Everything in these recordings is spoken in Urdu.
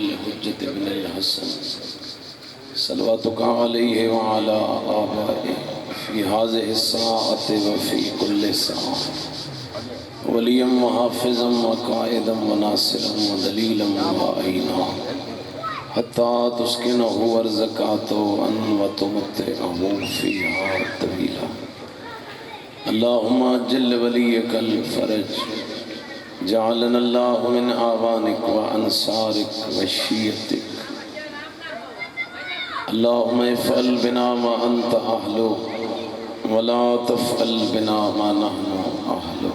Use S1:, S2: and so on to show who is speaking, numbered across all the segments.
S1: الحجة بن الحسن صلواتك عليه وعلى آبائه في هذه الساعة وفي كل ساعة وليا وحافظا وقائدا وناصرا ودليلا وعينا حتى تسكنه ورزقاته وتمتعه فيها طويلا. اللهم اجل وليك الفرج، جعلنا الله من اعوانك وانصارك وشيعتك. اللهم افعل بنا ما انت اهله ولا تفعل بنا ما نحن اهله.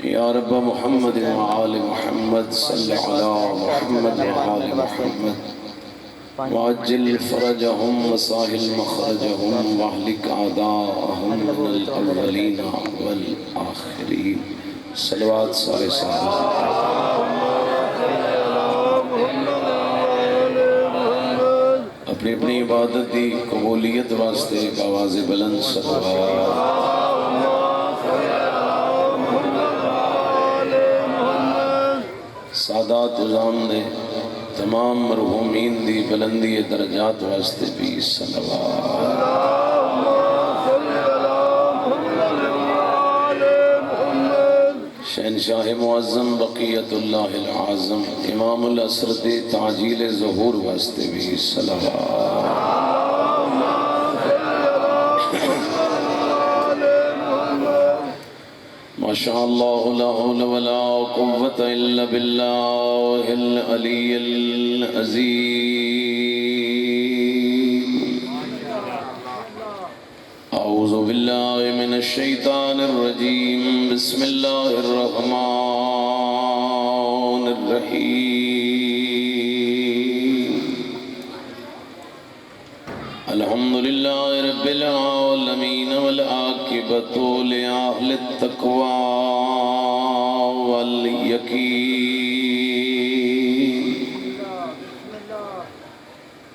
S1: یا رب محمد وآل محمد صلی علی محمد وآل محمد وعجل فرجهم وساهل مخرجهم واهلك اعداءهم من الاولین والآخرین. صلوات سارے صحابہ. اپنی اپنی عبادت دی قبولیت واسطے ایک آواز بلند صلوات. سادات عظام نے تمام مرحومین دی بلندی درجات واسطے بھی صلوات. شہنشاہ معظم بقیت اللہ العظم امام العصر دے تعجیل ظہور واسطے بھی صلوات. ما شاء اللہ لا حول ولا قوة الا باللہ العلی العظیم. اعوذ باللہ من الشیطان الرجیم. بسم اللہ الرحمن الرحیم. الحمدللہ رب العالمین والعاقبۃ لأہل التقوی والیقین.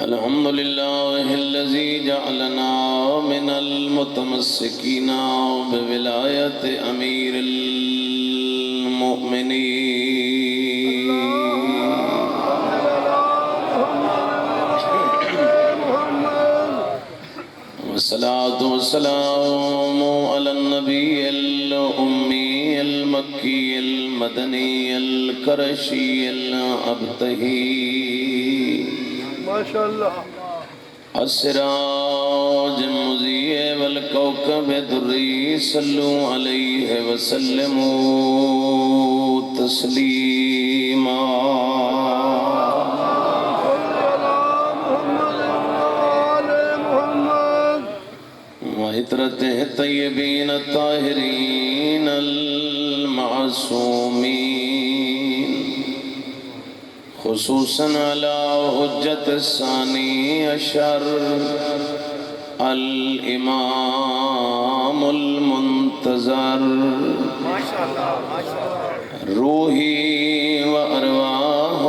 S1: الحمدللہ الذی جعلنا من المتمسکین بولایت امیر المؤمنین. والصلاة والسلام على النبي الأمي المكي المدني القرشي الأبتهي ما شاء الله السراج المضيء والكوكب الدري. صلوا عليه وسلموا تسليما. وعطرته الطيبين الطاهرين المعصومين خصوصا على حجة الثاني عشر الإمام المنتظر روحي وأرواح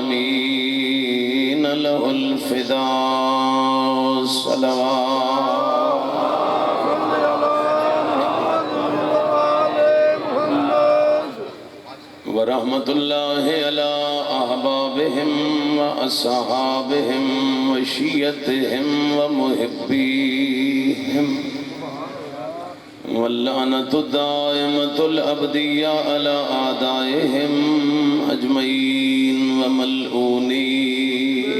S1: العالمين له الفداء. صلوات. ورحمة الله على أحبابهم وأصحابهم وشيعتهم ومحبيهم واللعنة الدائمة الأبدية على أعدائهم أجمعين وملعونين.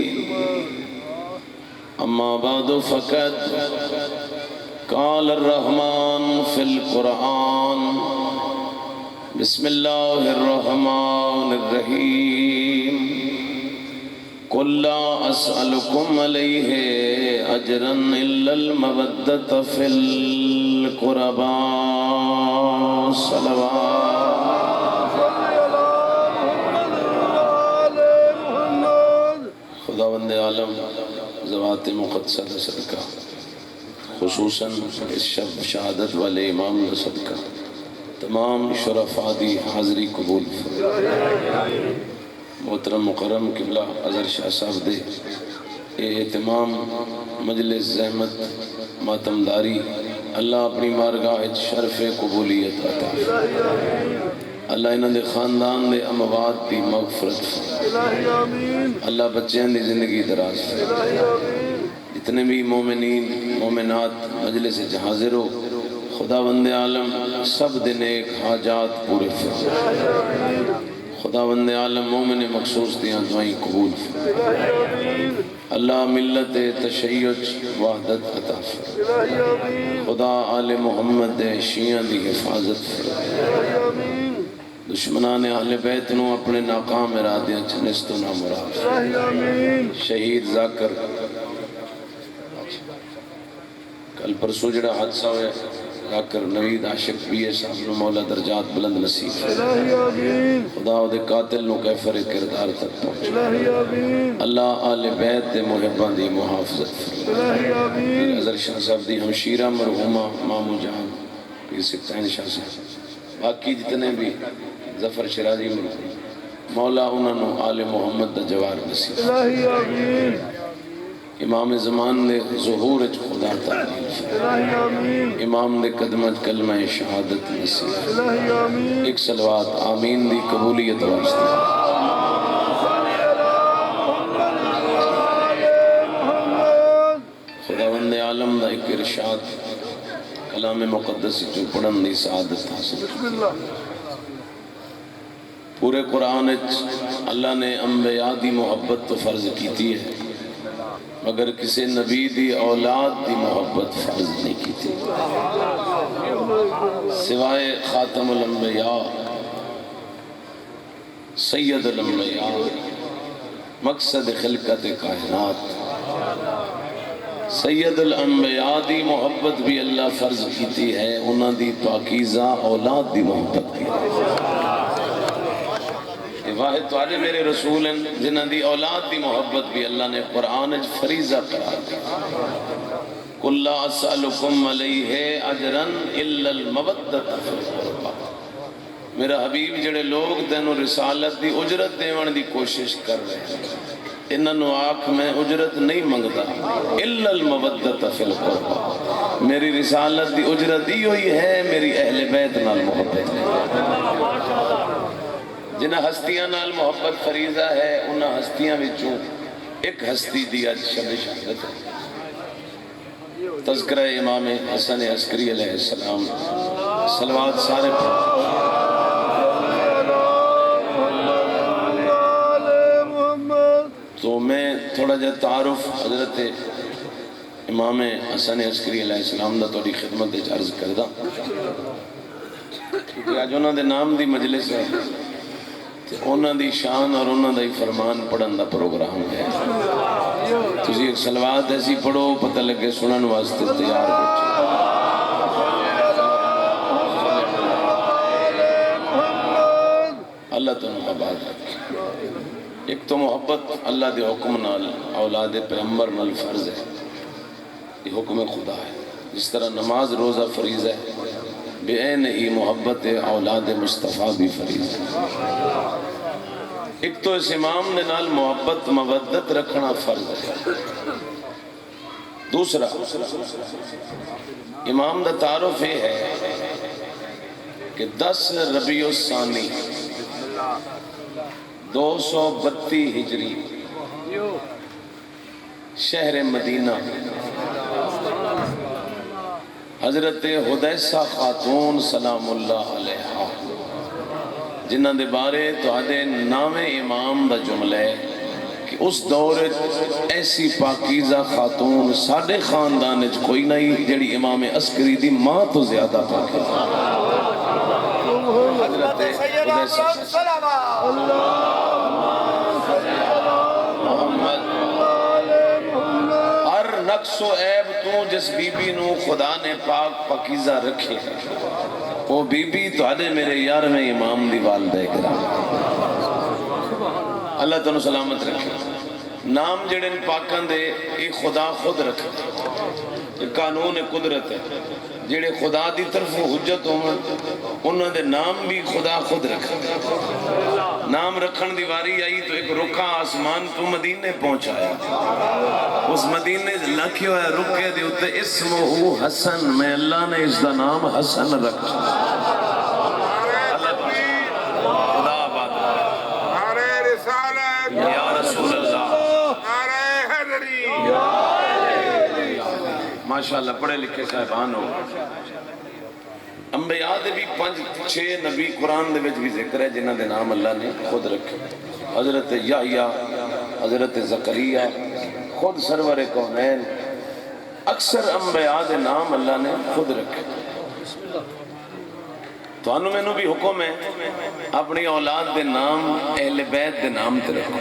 S1: أما بعد فقد قال الرحمن في القرآن بسم الله الرحمن الرحيم. قل لا أسألكم عليه أجرا إلا المودة في القربى. صلوات. خداوند عالم ذوات مقدسہ کا صدقہ خصوصاً اس شب شہادت والے امام کا صدقہ تمام شرفاء دی حاضری قبول. محترم مکرم قبلہ اظہر شاہ صاحب دے اہتمام مجلس زحمت ماتمداری اللہ اپنی بارگاہ شرف قبولیت عطا. اللہ انہاں دے خاندان دے اموات دی مغفرت
S2: الہی آمین
S1: اللہ بچیاں دی زندگی دراز
S2: الہی آمین
S1: جتنے بھی مومنین مومنات مجلس حاضر ہو خدا بند عالم سب دن ایک حاجات پورے فرما خدا بند عالم مومن مخصوص دیاں دعائیں قبول فرما
S2: الہی آمین
S1: اللہ ملت تشیع وحدت عطا فرما
S2: الہی آمین
S1: خدا آل محمد دے شیعہ دی حفاظت فرما
S2: الہی آمین
S1: دشمنان اہل بیت نو اپنے ناکام ارادیاں چنست و نامراد
S2: الہی آمین
S1: شہید ذاکر کل پرسو جڑا حادثہ ہویا ذاکر نوید عاشق بھی ہے صاحب نو مولا درجات بلند نصیب
S2: الہی آمین
S1: خدا دے قاتل نو کیفر کردار تک پہنچ
S2: الہی آمین
S1: اللہ آل بیت دے محبان دی محافظت فرما
S2: الہی آمین
S1: حضرت شاہ صاحب دی ہمشیرہ مرحومہ مامو جان پیر سکتین شاہ صاحب باقی جتنے بھی ظفر شرازی مرحوم مولا انہوں نے آل محمد دا جوار نصیب
S2: الہی آمین
S1: امام زمان دے ظہور اچ خدا تعالی
S2: الہی آمین
S1: امام دے قدمت کلمہ شہادت نصیب
S2: الہی آمین
S1: ایک صلوات آمین دی قبولیت واسطے خداوند عالم دا ایک ارشاد کلام مقدس جو پڑھن دی سعادت حاصل
S2: بسم اللہ
S1: پورے قرآن اللہ نے انبیاء دی محبت تو فرض کیتی ہے مگر کسی نبی دی اولاد دی محبت فرض نہیں کیتی سوائے خاتم الانبیاء سید الانبیاء مقصد خلقت کائنات سید الانبیاء دی محبت بھی اللہ فرض کیتی ہے انہاں دی پاکیزہ اولاد دی محبت کی واحد تو آجے میرے رسول ہیں جنہاں دی اولاد دی محبت بھی اللہ نے قرآن فریضہ قرار دیا قُلْ لَا أَسْأَلُكُمْ عَلَيْهِ أَجْرًا إِلَّا الْمَوَدَّةَ فِي الْقُرْبَى میرا حبیب جڑے لوگ تینوں رسالت دی اجرت دیون دی کوشش کر رہے ہیں انہاں نو آنکھ میں اجرت نہیں منگتا الا المودۃ فی القربى میری رسالت دی اجرت دی ہوئی ہے میری اہل بیت نال محبت ہے جنہ ہستیاں نال محبت فریضہ ہے انہاں ہستیاں وچوں ایک ہستی دی اج شب شہادت ہے تذکرہ امام حسن عسکری علیہ السلام صلوات سارے تو میں تھوڑا جا تعارف حضرت امام حسن عسکری علیہ السلام دا توڑی خدمت دے عرض کردہ کیونکہ آج انہوں دے نام دی مجلس ہے انہوں دی شان اور انہوں دی فرمان پڑھن دا پروگرام ہے تسی ایک صلوات ایسی پڑھو پتہ لگے سنن واسطے تیار بیٹھے اللہ تنہا آباد رکھے ایک تو محبت اللہ دے حکم نال اولاد پیغمبر نال فرض ہے یہ حکم خدا ہے جس طرح نماز روزہ فریض ہے بے عین ہی محبت اولاد مصطفیٰ بھی فریض ہے ایک تو اس امام نے نال محبت مودت رکھنا فرض ہے دوسرا امام دا تعارف یہ ہے کہ 10 ربیع الثانی 232 ہجری شہر مدینہ حضرت حدیثہ خاتون سلام اللہ علیہ جنہاں دے بارے تو آدھے نام امام دا جملہ ہے کہ اس دور ایسی پاکیزہ خاتون ساڑھے خاندان کوئی نہیں جڑی امام عسکری دی ماں تو زیادہ پاکیزہ حضرت حدیثہ محمد ہر نقص و عیب تو جس بی بی نو خدا نے پاک پاکیزہ رکھے وہ بی بی تو آدھے میرے یار میں امام دی والدہ کرام اللہ تعالیٰ سلامت رکھے نام جڑن پاکن دے ایک خدا خود رکھے ایک قانون قدرت ہے جڑے خدا دی طرف حجت ہوں انہوں نے نام بھی خدا خود رکھے نام رکھن دیواری آئی تو ایک رکھا آسمان تو مدینے پہنچایا اس مدینے لکھے ہوئے رکھے دے ہوتے اسمہو حسن میں اللہ نے اس دا نام حسن رکھا ماشاءاللہ پڑھے لکھے صاحبان ہو. انبیاء دے بھی 5-6 نبی قرآن دے وچ بھی ذکر ہے جنہاں دے نام اللہ نے خود رکھے. حضرت یحییٰ، حضرت زکریا، خود سرور کونین، اکثر انبیاء دے نام اللہ نے خود رکھے. تو انہوں میں بھی حکم ہے اپنی اولاد دے نام اہل بیت دے نام تے رکھو.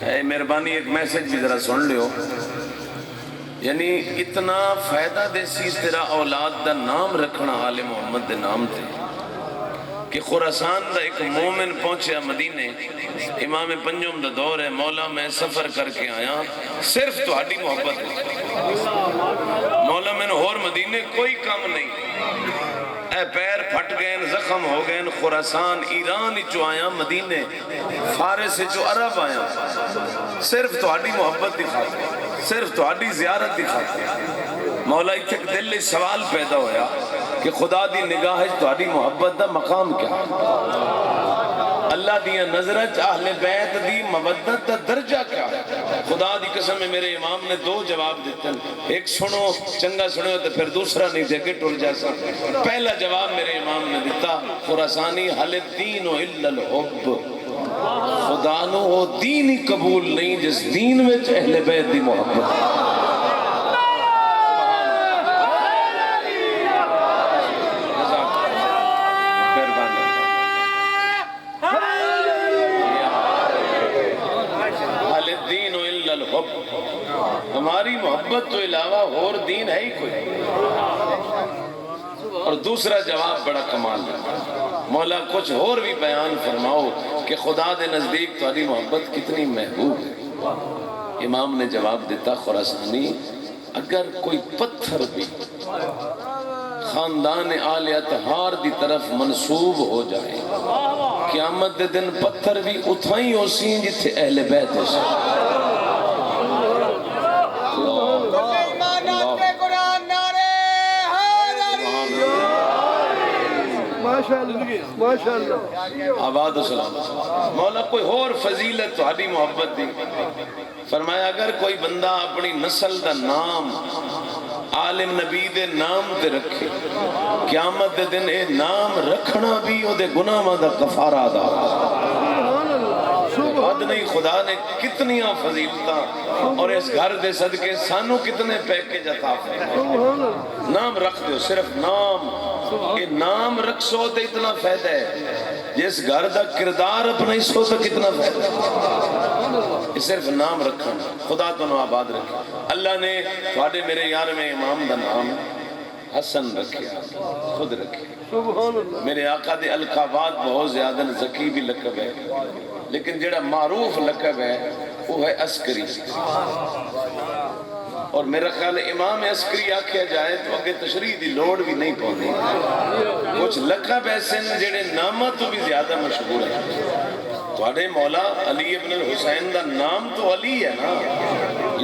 S1: اے مہربانی ایک میسج بھی ذرا سن لیو، یعنی اتنا فائدہ دے سی تیرا اولاد دا نام رکھنا آل محمد دے نام تے کہ خراسان دا ایک مومن پہنچیا مدینے، امام پنجم دا دور ہے، مولا میں سفر کر کے آیا صرف تو ہاڈی محبت ہے مولا میں نے اور مدینے کوئی کام نہیں، اے پیر پھٹ گئے زخم ہو گئے، خراسان ایران چو آیا مدینے فارس چو عرب آیا صرف تو ہاڈی محبت دی خاطر، صرف تو ہاڈی زیارت دی خاطر. مولا ایک دل لئے سوال پیدا ہویا کہ خدا دی نگاہ تہاڈی محبت دا مقام کیا، اللہ دیا نظرت اہل بیت دی مودت دا درجہ کیا. خدا دی قسم میں میرے امام نے 2 جواب دیتے ہیں، ایک سنو چنگا سنو تو پھر دوسرا نہیں دے کے ٹر جیسا. پہلا جواب میرے امام نے دیتا، خراسانی حل الدین الا الحب، خدا نو وہ دین ہی قبول نہیں جس دین میں اہل بیت دی محبت. ہماری محبت تو علاوہ اور دین ہے ہی کوئی. اور دوسرا جواب بڑا کمال ہے، مولا کچھ اور بھی بیان فرماؤ کہ خدا دے نزدیک تمہاری محبت کتنی محبوب ہے. امام نے جواب دیتا، خراسانی اگر کوئی پتھر بھی خاندان آل اطہار دی طرف منسوب ہو جائے، قیامت دے دن پتھر بھی اتھائی ہو سی جتھے اہل بیت ہو سی. آباد و سلام. مولا کوئی اور فضیلت تہاڈی محبت دی. فرمایا اگر کوئی بندہ اپنی نسل دا نام عالم نبی دے نام دے رکھے، قیامت دے دن اے نام رکھنا بھی او دے گناہاں دا کفارہ ادا. حد نہیں، خدا نے کتنیاں فضیلتاں اور اس گھر دے صدقے سانو کتنے پیکج عطا فرمائے. نام رکھ دیو، صرف نام. کہ نام رکھسو تو اتنا فائدہ ہے، جس گھر دا کردار اپنا سو تو کتنا فائدہ ہے. صرف نام رکھنا، خدا تو نو آباد رکھے. اللہ نے تھوڑے میرے یار میں امام دا نام حسن رکھیا، خود رکھے. میرے آقا دے القابات بہت زیادہ، زکی بھی لقب ہے، لیکن جڑا معروف لقب ہے وہ ہے عسکری. اور میرا خیال امام عسکری آکھیا جائے تو اگے تشریح دی لوڑ بھی نہیں پہنی. کچھ لقب ایسے ہیں جڑے نامہ تو بھی زیادہ مشہور ہیں. تھوڑے مولا علی ابن الحسین دا نام تو علی ہے نا،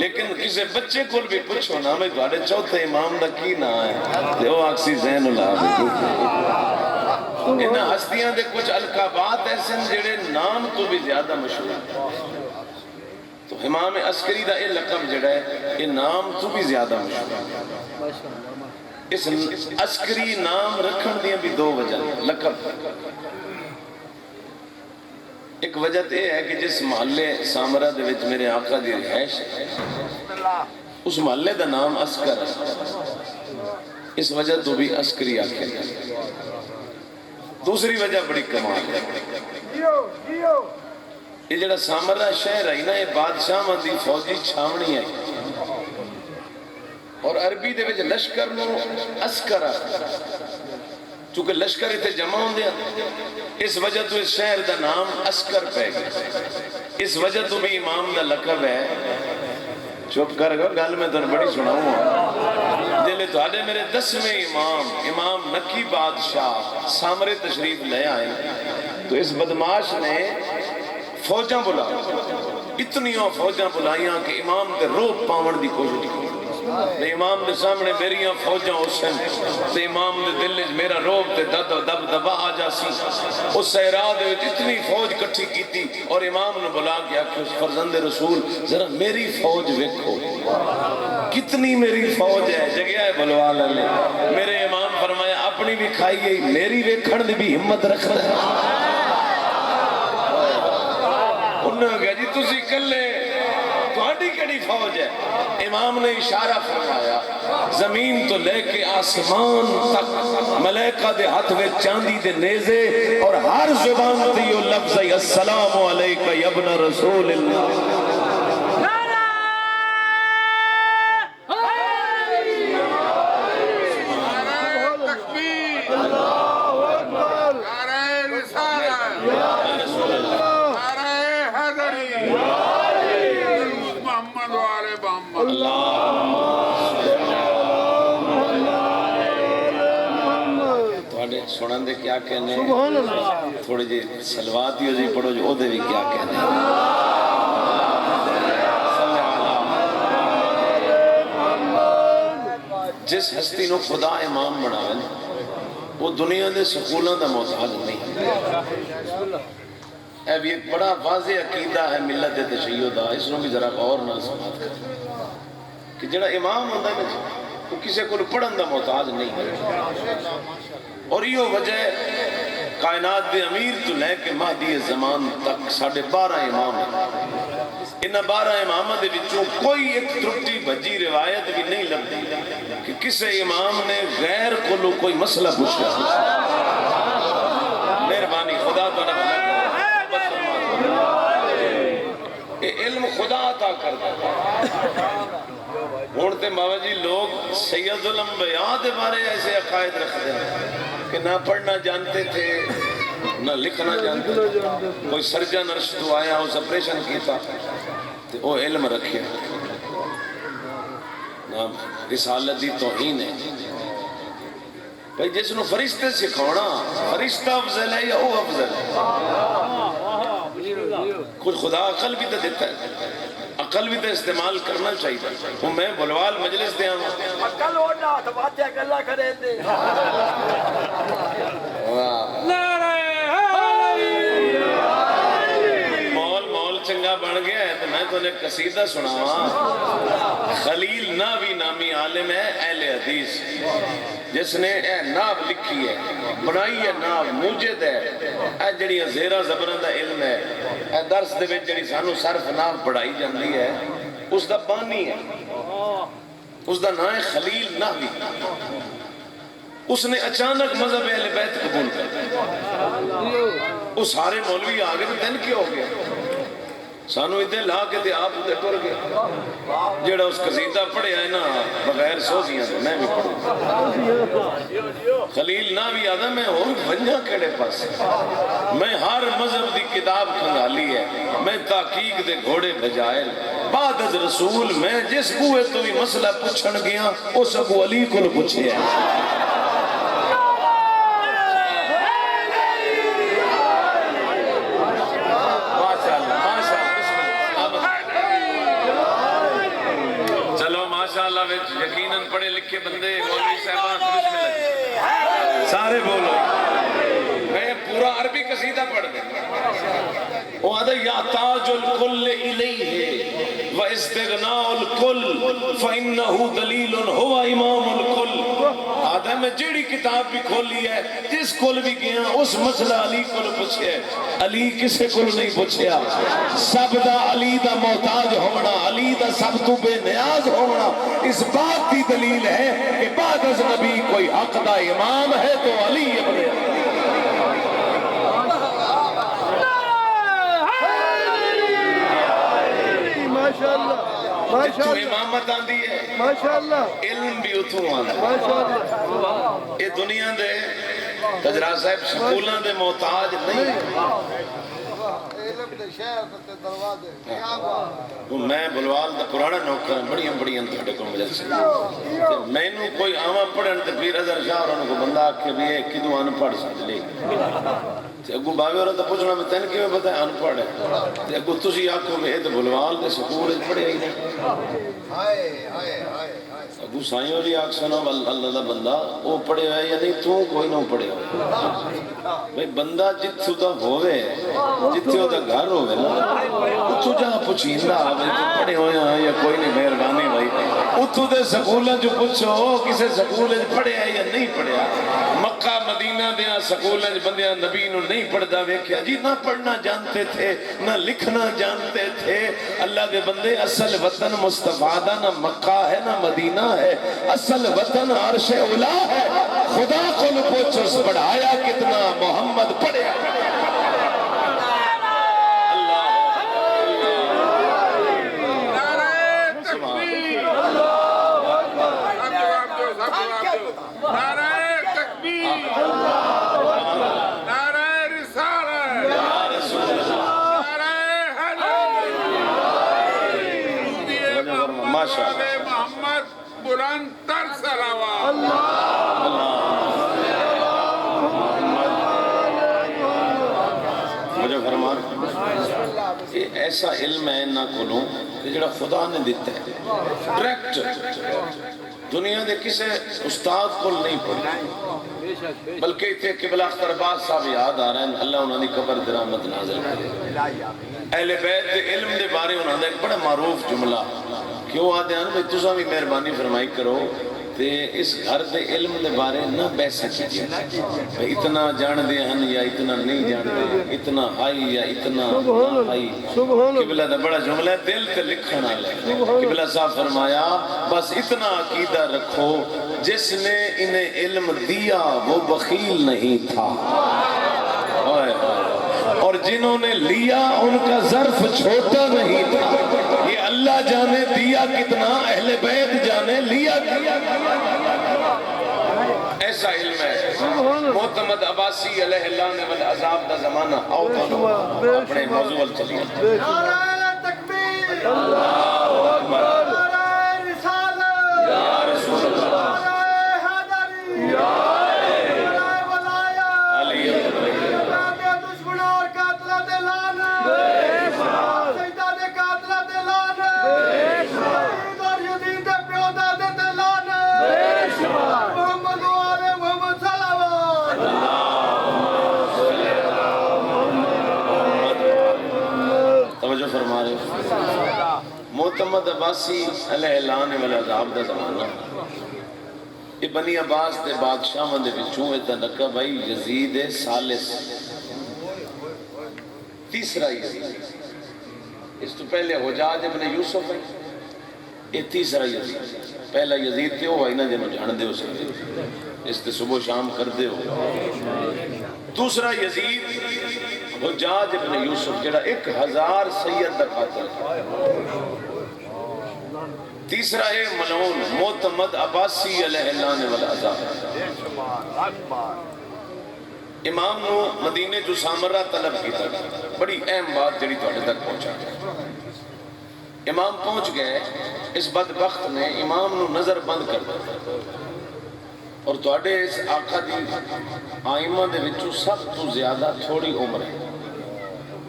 S1: لیکن کسی بچے کو بھی پوچھو نا میں تھوڑے چوتھے امام دا کی نام ہے تو وہ آکسی زین العابدین. انہاں ہستیاں دے کچھ القابات ایسے ہیں جڑے نام تو بھی زیادہ مشہور ہیں. تو امام عسکری دا یہ لقب جڑا ہے یہ نام تو بھی زیادہ مشہور. اس عسکری نام رکھن دیا بھی 2 وجہ لقب. ایک وجہ یہ ہے کہ جس محلے سامرہ دے وچ میرے آقا دی رہائش ہے اس محلے دا نام عسکر ہے، اس وجہ تو بھی عسکری آکھے جائے. دوسری وجہ بڑی کمال ہے، یہ جڑا سامرہ شہر ہے نا یہ بادشاہ دی فوجی چھاونی ہے، اور عربی دے وچ لشکر نو عسکر ہے، چونکہ لشکر اتنے جمع ہوں دیا اس وجہ تو اس شہر دا نام عسکر پہ گئے. اس وجہ تو بھی امام دا لقب ہے. چپ کر گا گل میں تو بڑی سناؤں ہوں. جلے تو آدھے میرے 10ویں امام نکی بادشاہ سامرے تشریف لے آئے تو اس بدماش نے فوجاں بلا، اتنیوں فوجاں بلائیاں کہ امام تے روپ پاون دی کوشش کی. تے امام دے سامنے میریاں فوجاں حسین تے امام دے دل وچ میرا روب تے دد و دب دبا آ جاسی اس صحرا دے وچ اتنی فوج کٹھی کیتی اور امام نے بلا کے آکھیا فرزند رسول ذرا میری فوج ویکھو کتنی میری فوج ہے جگہ ہے بلوال علی میرے امام فرمایا اپنی بھی کھائی گئی میری ویکھن دی بھی ہمت رکھدا ہے انہوں نے کہا جی تسی کلے تہاڈی کیڑی فوج ہے امام نے اشارہ فرمایا زمین تو لے کے آسمان تک ملائکہ دے ہاتھ میں چاندی دے نیزے اور ہر زبان تے یہ لفظ ہے السلام علیکہ یا ابن رسول اللہ سنن دے کیا کہنے تھوڑی جی سلوات ہی جی پڑھو جو دے بھی کیا کہنے جس ہستی نو خدا امام بناوے وہ دنیا دے سکولوں دا محتاج نہیں اب یہ بڑا واضح عقیدہ ہے ملت تشیع دا اس نو بھی ذرا اور نہ سماعت کر کہ جڑا امام ہوتا ہے وہ کسی کو پڑھن دا محتاج نہیں ہے اور یہ وجہ کائنات دے امیر تو لے کے مہدی زمان تک 12.5 امام ہیں انہاں 12 امامہ دے وچوں کوئی ایک ترٹی بھجی روایت بھی نہیں لگتی کہ کسے امام نے غیر کو کوئی مسئلہ پوچھا مہربانی خدا تو نہ علم خدا عطا کرتا ہونتے بابا جی لوگ سید الانبیاء دے بارے ایسے عقائد رکھتے ہیں کہ نہ پڑھنا جانتے تھے نہ لکھنا جانتے تھے کوئی سرجن عرش تو آیا اس اپریشن کیتا تو وہ علم رکھے نہ رسالت دی توہین ہے بھئی جس نو فرشتے سکھونا فرشتہ افضل ہے یا وہ افضل ہے کچھ خدا عقل بھی تو دیتا ہے عقل بھی تو استعمال کرنا چاہیے وہ میں بلوال مجلس دے آؤں
S3: عقل ہونا تو باتیں گلا کریں دے
S1: مول چنگا بن گیا ہے تو میں تو نے قصیدہ سناواں خلیل ناوی نامی عالم ہے اہل حدیث جس نے اے ناو لکھی ہے بنائی ہے ناو موجد ہے اے جڑی زیرہ زبران دا علم ہے اے درس دے وچ جڑی سانو صرف ناو پڑھائی جاندی ہے اس دا بانی ہے اس دا نام ہے خلیل ناوی اس نے اچانک مذہب اہل بیت قبول کر وہ سارے مولوی آگے تو دن کیا ہو گیا سانو ادھے لا کے تے آپ ادھے ٹر گئے جیڑا اس قصیدہ پڑھے آئے نا بغیر سوزیاں تو میں بھی پڑھوں خلیل ناوی آدھا میں ہوں بھنجا کیڑے پاس میں ہر مذہب دی کتاب کھنگالی ہے میں تحقیق دے گھوڑے بھجائے بعد از رسول میں جس بوئے تو بھی مسئلہ پوچھن گیا اس ابو علی کو پوچھے ہے یقیناً پڑھے لکھے بندے مولوی صاحبان بسم اللہ سارے بولو میں پورا عربی قصیدہ پڑھ دیں وہ آدھا یا تاج الکل الیہ و استغناء الکل فإنہو دلیل ہوا امام الکل آدھا میں جیڑی کتاب بھی کھولی ہے جس کل بھی گیا اس مسئلہ علی کل پوچھے علی کسے کل نہیں پوچھیا سب دا علی دا محتاج ہونا علی دا سب تو بے نیاز ہونا اس بات کی دلیل ہے کہ بعد از نبی کوئی حق دا امام ہے تو علی ابن
S2: ماشاءاللہ
S1: تو امامت آن دی ہے
S2: ماشاءاللہ
S1: علم بھی اتھوں آن دی
S2: ماشاءاللہ
S1: یہ دنیا دے تجرہ صاحب سکولوں دے محتاج نہیں میں بلوال دا پرانا نوکر بڑیاں بڑیاں تھوڑے کو مجھل سے میں نو کوئی آمہ پڑھن تے پیر ازر شاہ اور انہوں کو بندہ آکھے بھی ہے کدو آن پڑھ سکتے اگو باوے اور پوچھنا میں تین کیوں پتہ ہے ان پڑھ ہے اگو تسی آنکھوں میں یہ بلوال دے سکول پڑھے ہی نہیں اگو سائیں والی آنکھ سنا اللہ دا بندہ وہ پڑھے ہوئے یا نہیں تو کوئی نہ پڑھے ہوئے بھئی بندہ جتھو دا ہوئے جتھو دا گھر ہوئے نا تو جہاں پوچھیندہ آوے تو پڑھے ہوئے ہیں یا کوئی نہیں مہربانی بھائی اتھو دے سکولہ جو پوچھو کسے سکولہ پڑھے ہیں یا نہیں پڑھے ہیں مکہ مدینہ دیا سکولہ بندیاں نبی نو نہیں پڑھدا ویکھیا جی نہ پڑھنا جانتے تھے نہ لکھنا جانتے تھے اللہ دے بندے اصل وطن مصطفیٰ دا نہ مکہ ہے نہ مدینہ ہے اصل وطن عرش اولا ہے خدا کو نہ پوچھو پڑھایا کتنا محمد پڑھیا
S4: محمد بلند تر سلاوات
S1: مجھے فرمان یہ ایسا علم ہے نہ کھولوں کہ جڑا خدا نے دیتا ہے ڈائریکٹ دنیا دے کسے استاد کو نہیں پڑھی بلکہ اتنے قبلہ اختر عباس صاحب یاد آ رہے ہیں اللہ انہوں نے قبر دی رحمت نازل کرے اہل بیت دے علم دے بارے انہوں نے ایک بڑا معروف جملہ کیوں آتے ہیں بھئی تُساں بھی مہربانی فرمائی کرو تے اس گھر دے علم دے بارے نہ بیسا کیجئے بھئی اتنا جان دے ہن یا اتنا نہیں جان دے اتنا ہائی یا اتنا نہ ہائی قبلہ دا بڑا جملہ ہے دل تے لکھنا لے قبلہ صاحب فرمایا بس اتنا عقیدہ رکھو جس نے انہیں علم دیا وہ بخیل نہیں تھا اور جنہوں نے لیا ان کا ظرف چھوٹا نہیں تھا یہ اللہ جانے دیا کتنا اہل بیت جانے لیا ایسا علم ہے معتمد عباسی علیہ اللہ والعذاب دا زمانہ آؤ تو اپنے موضوع چلیے
S2: نعرہ تکبیر اللہ اکبر نعرہ رسالت یا رسول اللہ نعرہ حیدری نعرہ ولایت علی نعرہ دشمن اور قاتلہ دے لعنت سجدہ دے قاتلہ دے لعنت شہید اور یزید دے پیودہ دے لعنت محمد و آل محمد صلوات
S1: توجہ فرما رہے ہو معتمد عباسی علیہ اللہ والعذاب دا زمانہ یہ بنی عباس دے بادشاہ دے وچوں اتا نکا بھائی یزید ثالث تیسرا یزید اس تو پہلے حجاج ابن یوسف ہے یہ تیسرا یزید پہلا یزید تے ہوا ہی نا جنہوں جان دے ہو سکتے اس تے صبح شام کر دے ہو دوسرا یزید حجاج ابن یوسف جڑا 1000 سید دا قاتل تیسرا ہے ملعون معتمد عباسی علیہ اللہ والعذاب امام نو مدینے جو سامرہ طلب کی تھا بڑی اہم بات جڑی توڑے تک پہنچا امام پہنچ گئے اس بدبخت نے امام نو نظر بند کر دیا اور توڑے اس آقا دی آئمہ دے وچوں سب تو زیادہ تھوڑی عمر ہے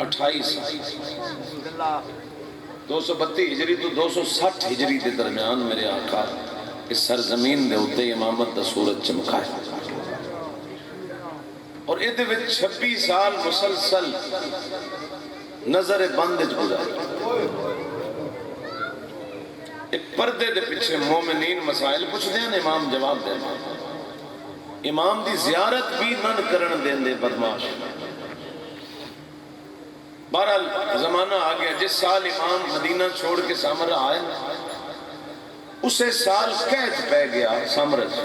S1: 28 232 ہجری تو 260 ہجری دے درمیان میرے آقا اس سرزمین دے ہوتے امامت دا سورج چمکا ہے اور ایدے وچ 26 سال مسلسل نظر بند گزارے ایک پردے دے پیچھے مومنین مسائل پوچھ دیں امام جواب دیں امام دی زیارت بھی نہ کرن دیں دے بدماش بہرحال زمانہ آ گیا جس سال امام مدینہ چھوڑ کے سامرہ آئے اسے سال قید پہ گیا سامرج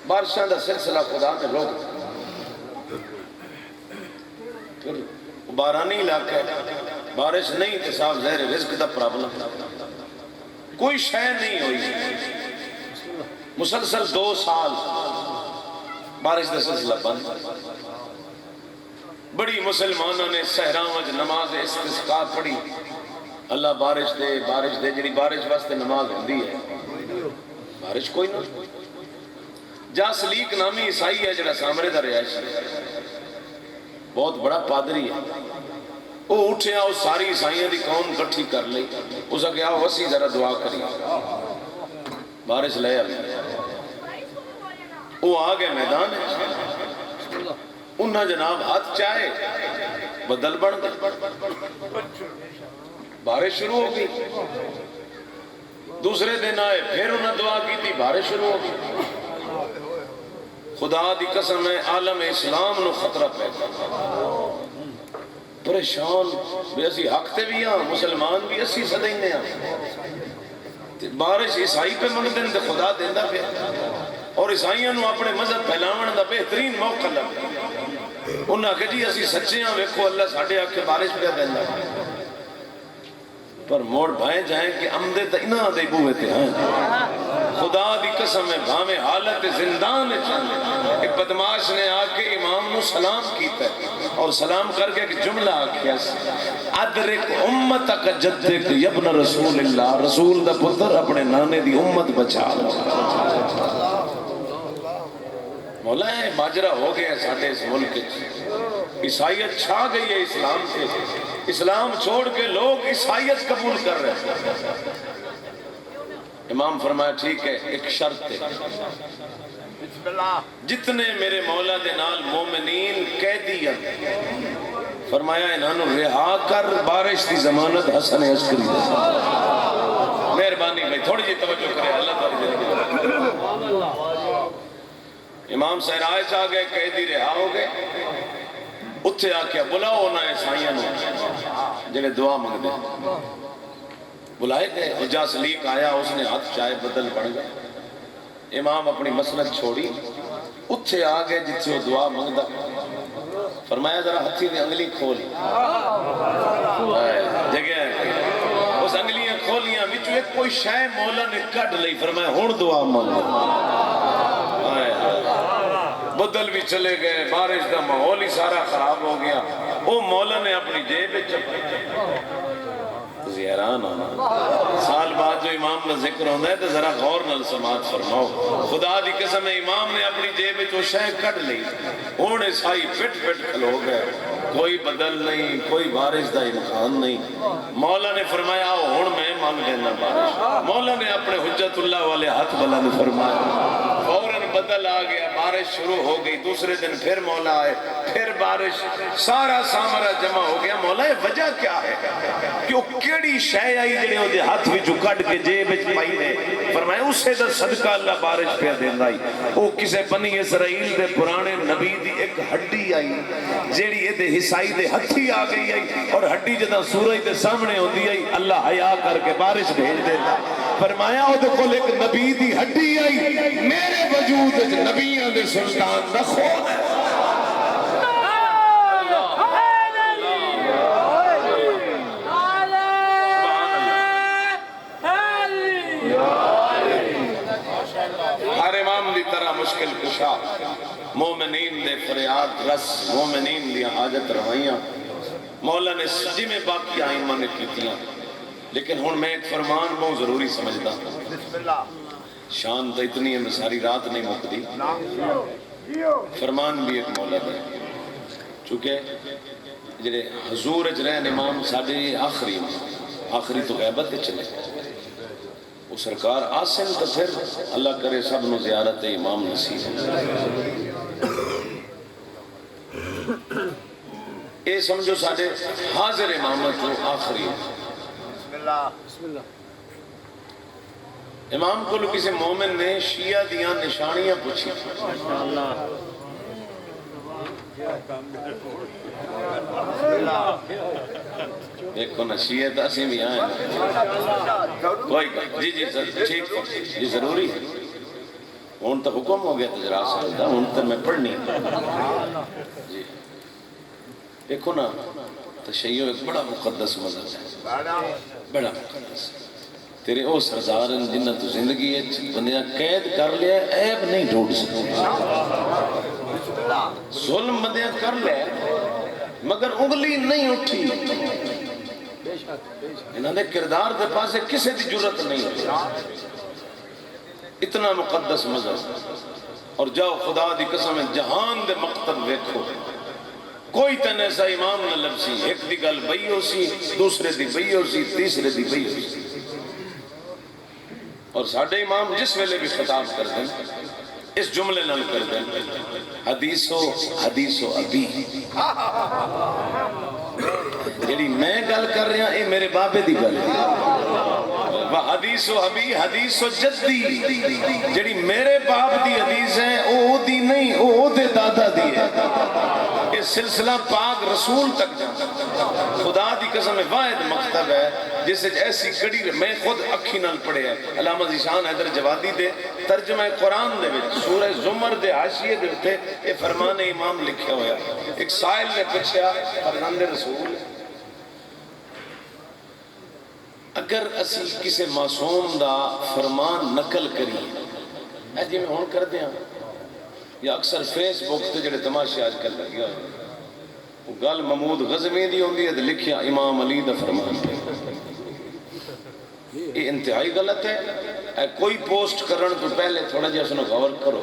S1: بارشاں دا سلسلہ خدا نے روک پھر بارانی علاقہ ہے بارش نہیں تو صاحب زہر رزق دا پرابلم کوئی شے نہیں ہوئی مسلسل 2 سال بارش دا سلسلہ بند بڑی مسلمانوں نے سہراوج نماز استسقاء پڑھی اللہ بارش دے جڑی بارش واسطے نماز ہوندی ہے بارش کوئی نہ جا سلیق نامی عیسائی ہے جڑا سامرے دا رہائش بہت بڑا پادری ہے، وہ اٹھیا وہ ساری عیسائیوں کی قوم کٹھی کر لی، اس نے کہا وسی ذرا دعا کری، بارش لے آئی، وہ آ گئے میدان، انہاں جناب ہاتھ چاہے بدل بن گئے، بارش شروع ہو گئی، دوسرے دن آئے پھر انہاں دعا کی تھی، بارش شروع ہو گئی، خدا دی قسم ہے عالم اسلام نو خطرہ پیدا، پریشان بھی اسی حق تے بھی ہاں، مسلمان بھی اسی صدینے ہاں، بارش عیسائی پہ منگدن تے خدا دیندہ پہ، اور عیسائیوں نو اپنے مذہب پھیلاون دا بہترین موقع لگا، انہاں کہ جی اسی سچے ہاں، ویکھو اللہ ساڈے آکھے بارش پہ دیندہ، پر موڑ بھائیں جائیں کہ عمدے تا انہاں دے بوئے تے ہیں، خدا دی قسم ہے بھامے حالت زندان چاہنے، ایک بدماش نے آ کے امام نو سلام کیتا ہے اور سلام کر کے ایک جملہ آکھیا سی، ادرک امتک جدک یبن رسول اللہ، رسول دا پتر اپنے نانے دی امت بچا لو، مولا ہے ماجرہ ہو گیا ساڑھے اس ملک، عیسائیت چھا گئی ہے اسلام سے، اسلام چھوڑ کے لوگ عیسائیت قبول کر رہے ہیں، امام فرمایا ٹھیک ہے ایک شرط ہے، جتنے میرے مولا دے نال مومنین قیدیت، فرمایا انہوں رہا کر بارش دی ضمانت حسن عسکری دے، مہربانی بھائی تھوڑی جی توجہ کرے اللہ تعالی، امام صحرائے چاہ گئے قیدی رہا ہو گئے، اتھے آکیا بلاؤ انہاں عیسائیاں نو جنہیں دعا منگ دے، بلائے گئے، حجاز لیک آیا، اس نے ہاتھ چائے بدل پڑ گئے، امام اپنی مسلک چھوڑی، اتھے آگئے جتھے وہ دعا منگدہ، فرمایا ذرا ہتھی نے انگلی کھولی، جگہ ہے، اس انگلیاں کھولیاں بچو ایک کوئی شے مولا نے کٹ لئی، فرمایا ہون دعا منگو، بدل بھی چلے گئے، بارش دا ماحول ہی سارا خراب ہو گیا، وہ مولا نے اپنی جیب حیران ہونا، سال بعد جو امام کا ذکر ہوتا ہے تو ذرا غور نال سماعت فرماؤ، خدا دی قسم ہے امام نے اپنی جیب جو شے کٹ لی، ہون عیسائی پٹ پٹ کھلو گئے، کوئی بدل نہیں، کوئی بارش دا امکان نہیں، مولا نے فرمایا ہون میں مانگ دینا بارش، مولا نے اپنے حجت اللہ والے ہاتھ بلند فرمایا، فوراً بدل آ گیا، بارش شروع ہو گئی، دوسرے دن پھر مولا آئے، پھر بارش، سارا سامرہ جمع ہو گیا، مولا یہ وجہ کیا ہے کہ وہ کیڑی شے آئی جنہیں وہ دے ہاتھ بھی جو کٹ کے جیب پائی نے، فرمایا اسے دا صدقہ اللہ بارش پہ دین لائی، وہ کسے بنی اسرائیل دے پرانے نبی دی ایک ہڈی آئی جیڑی یہ دے حسائی دے ہتھی آ گئی آئی، اور ہڈی جدا سورج دے سامنے ہوندی آئی، اللہ حیاء کر کے بارش بھیج دے، فرمایا وہ دے کول ایک نبی دی ہڈی آئی، میرے وجود نبیوں دے سلطان دا خون ہے، ہر امام دی طرح مشکل کشا، مومنین دے فریاد رس، مومنین دی حاجت روائیاں، مولا نے سجی میں باقی آئیمہ نے کیتیاں، لیکن ہون میں ایک فرمان بہت ضروری سمجھتا شان تو اتنی ہے میں ساری رات نہیں مکدی، فرمان بھی ایک مولا دے، چونکہ جنہیں حضور اجرین امام ساڑھے آخری تو غیبت چلے، وہ سرکار آسن تو پھر اللہ کرے سب نو زیارت امام نصیب، اے سمجھو ساڑھے حاضر امامت جو آخری ہے، امام کو کسی مومن نے شیعہ دیاں نشانیاں پوچھی، دیکھو نا شیعہ تاسی بھی آئیں، کوئی جی جی ٹھیک جی ضروری ہے، ان تو حکم ہو گیا تجرا سالدہ، ان تو میں پڑھنی جی، دیکھو نا تشیع ایک بڑا مقدس مذہب ہے، بڑا مقدس، تیرے او سردارن جنہ تو زندگی ہے بندیاں قید کر لیا، عیب نہیں ڈھونڈ سکتا، ظلم بندیاں کر لیا مگر انگلی نہیں اٹھی، انہوں نے کردار دے پاسے کسے دی جرت نہیں ہوتی، اتنا مقدس مذہب، اور جاؤ خدا دی قسم جہان دے مقتل ویکھو، کوئی تن ایسا امام نہ لبسی ایک دی گل بئی ہو سی دوسرے دی بئی ہو سی تیسرے دی بئی ہو سی اور ساڑھے امام جس ویلے بھی خطاب کر دیں اس جملے نال کر دیں حدیثو ابی جیڑی میں گل کر رہا اے میرے بابے دی گل حدیث و ابی حدیث و جدی جیڑی میرے باپ دی حدیث ہے او دی نہیں او دے دادا دی ہے یہ سلسلہ پاک رسول تک جاتا خدا دی قسم واحد مکتب ہے جس ایسی کڑی میں خود اکھی نال پڑھے ہے علامہ ذیشان حیدر جوادی دے ترجمہ قرآن دے وچ سورہ زمر دے حاشیے دے تے یہ فرمان امام لکھیا ہویا ایک سائل نے پوچھا فرزند رسول اگر اسی کسی معصوم دا فرمان نقل کری جی میں ہون کر دیا یا اکثر فیس بک تے جڑے تماشے آج کل لگیا وہ گل محمود غزوی دی ہوندی ہے تے لکھیا امام علی دا فرمان پہ یہ انتہائی غلط ہے کوئی پوسٹ کرن تو پہلے تھوڑا جہا سنو غور کرو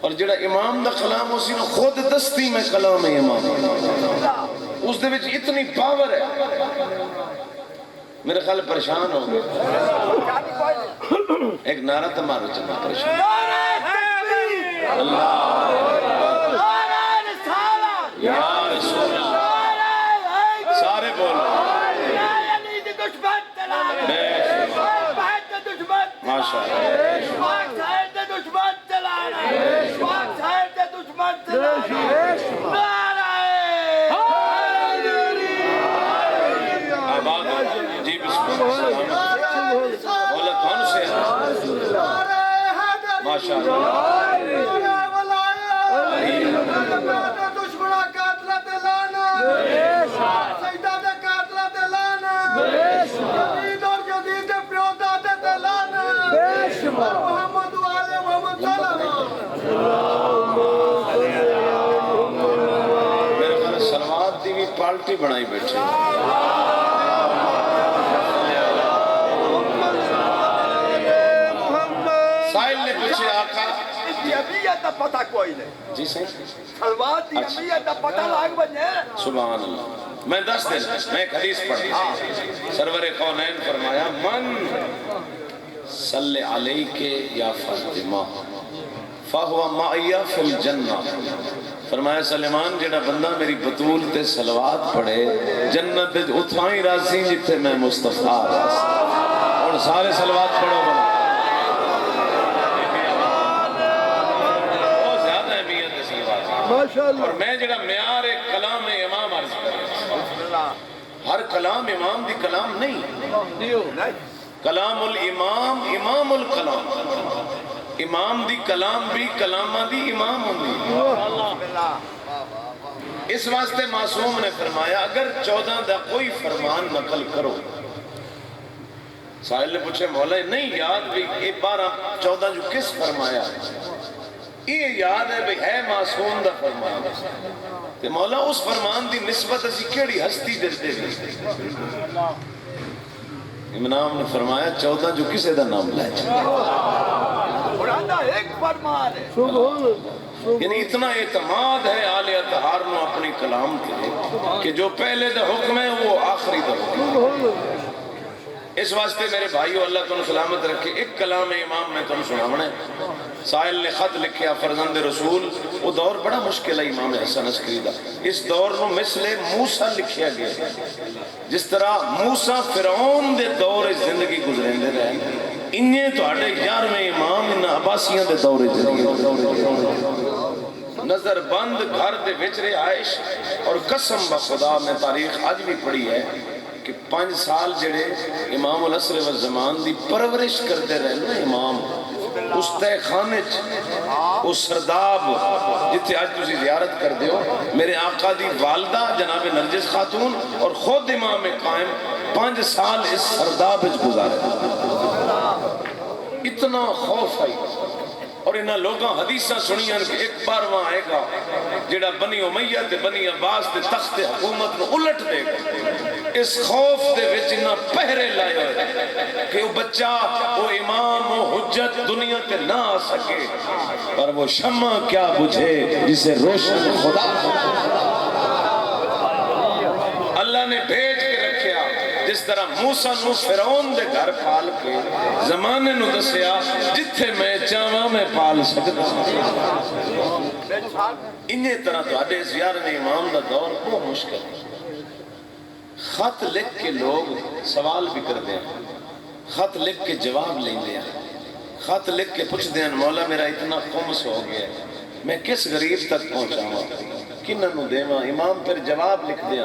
S1: اور جڑا امام دا کلام اسی نو خود دستی میں کلام امام اس دے وچ اتنی پاور ہے میرے خیال پریشان ہو گئے ایک نعرہ تمہارا چلنا پریشان اللہ یا رسول اللہ سارے بول ماشاء جی بسم مولا کون سے ماشاء
S2: دشمنا قاتلہ دلانا سیدہ دے قاتلہ دلانا جدید اور جدید پیودا دے دلانا محمد والے محمد
S1: میرے خیال سلوات دی بھی پالٹی بنائی بیٹھے سائل نے پوچھے آقا
S3: دی اہمیت دا پتہ کوئی نہیں
S1: جی صحیح
S3: سلوات دی اہمیت دا پتہ لاگ بنے
S1: سبحان اللہ میں دس دن میں ایک حدیث پڑھی سرور کونین فرمایا من صلی علیک یا فاطمہ فہو معی فی الجنہ فرمایا سلیمان جڑا بندہ میری بطول تے صلوات پڑھے جنت اتھائی راسی جتے میں مصطفیٰ راسی اور سارے صلوات پڑھو بنا اور میں جڑا معیار کلام امام عرض کر ہر کلام امام دی کلام نہیں کلام الامام امام الکلام امام دی کلام بھی کلامہ دی امام ہوندی اس واسطے معصوم نے فرمایا اگر 14 دا کوئی فرمان نقل کرو سائل نے پوچھے مولا نہیں یاد بھی 12-14 جو کس فرمایا یہ یاد ہے بھئی ہے معصوم دا فرمان تے مولا اس فرمان دی نسبت اسی کیڑی ہستی دے امام نے فرمایا 14 جو کسے دا نام لائے
S3: قرآن دا ایک فرمان ہے
S1: یعنی اتنا اعتماد ہے آل اطہار نو اپنی کلام کے کہ جو پہلے دا حکم ہے وہ آخری دا حکم ہے اس واسطے میرے بھائیو اللہ تمہیں سلامت رکھے ایک کلام امام میں تمہیں سناونے سائل نے خط لکھیا فرزند رسول وہ دور بڑا مشکل ہے امام حسن عسکری دا اس دور نو مثل موسیٰ لکھیا گیا جس طرح موسیٰ فرعون دے دور زندگی گزریں دے رہے انہیں تو آٹے 11ویں امام انہا عباسیاں دے دور زندگی نظر بند گھر دے وچرے عائش اور قسم بخدا میں تاریخ آج بھی پڑھی ہے کہ 5 سال جڑے امام العصر والزمان دی پرورش کرتے رہنا امام اس تہ خانے اس سرداب جتے آج تسی زیارت کر دیو میرے آقا دی والدہ جناب نرجس خاتون اور خود امام قائم 5 سال اس سرداب اچ گزارے اتنا خوف آئی اور انہاں لوگاں حدیثہ سنیاں کہ ایک بار وہاں آئے گا جڑا بنی امیہ تے بنی عباس تے تخت حکومت نو الٹ دے گا اس خوف دے وچ انہاں پہرے لائے ہوئے کہ وہ بچہ وہ امام وہ حجت دنیا تے نہ آ سکے پر وہ شمع کیا بجھے جسے روشن خدا بھیج کے رکھیا جس طرح موسیٰ نو فرعون دے گھر پال کے زمانے نو دسیا جتھے میں چاہواں میں پال سکتا انہی طرح تو آدھے زیارن امام دا دور بہت مشکل ہے خط لکھ کے لوگ سوال بھی کر دیں خط لکھ کے جواب لیں دیں خط لکھ کے پوچھ دیں مولا میرا اتنا خمس ہو گیا میں کس غریب تک پہنچاؤں کنہوں دیواں امام پھر جواب لکھ دیں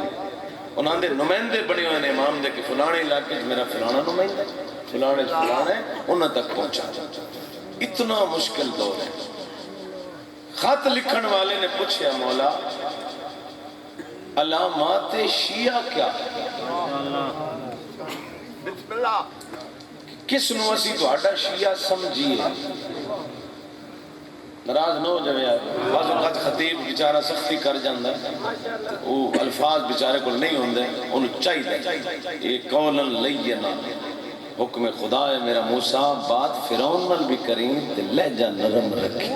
S1: انہوں نے نمائندے بڑے ہوئے نے امام دے کہ فلانے علاقے میرا فلانا نمائندہ فلانے انہوں تک پہنچا اتنا مشکل دور ہے خط لکھن والے نے پوچھا مولا علامات شیعہ کیا
S3: بسم اللہ
S1: کس نو اسی تہاڈا شیعہ سمجھیے ناراض نہ ہو جائے یار بعض اوقات خطیب بیچارہ سختی کر جاندا ہے وہ الفاظ بیچارے کو نہیں ہوندے انہوں چاہیے یہ قولا لینا حکم خدا ہے میرا موسیٰ بات فرعون نال بھی کریں تے لہجہ نرم رکھیں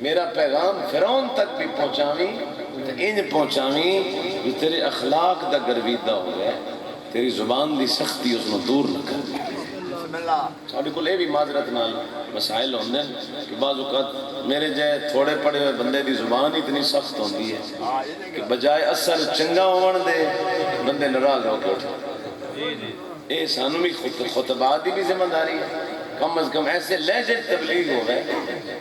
S1: میرا پیغام فرعون تک بھی پہنچاویں تے انج پہنچاویں کہ تیرے اخلاق دا گرویدہ ہو گیا تیری زبان دی سختی اس میں دور نہ کر
S3: بسم اللہ
S1: ساڑھے کو لے بھی معذرت نال مسائل ہوندے ہیں کہ بعض اوقات میرے جائے تھوڑے پڑے ہوئے بندے دی زبان اتنی سخت ہوندی ہے کہ بجائے اثر چنگا ہون دے بندے ناراض ہو کے اٹھے اے سانو بھی خطبات دی بھی ذمہ داری ہے کم از کم ایسے لہجے تبلیغ ہو گئے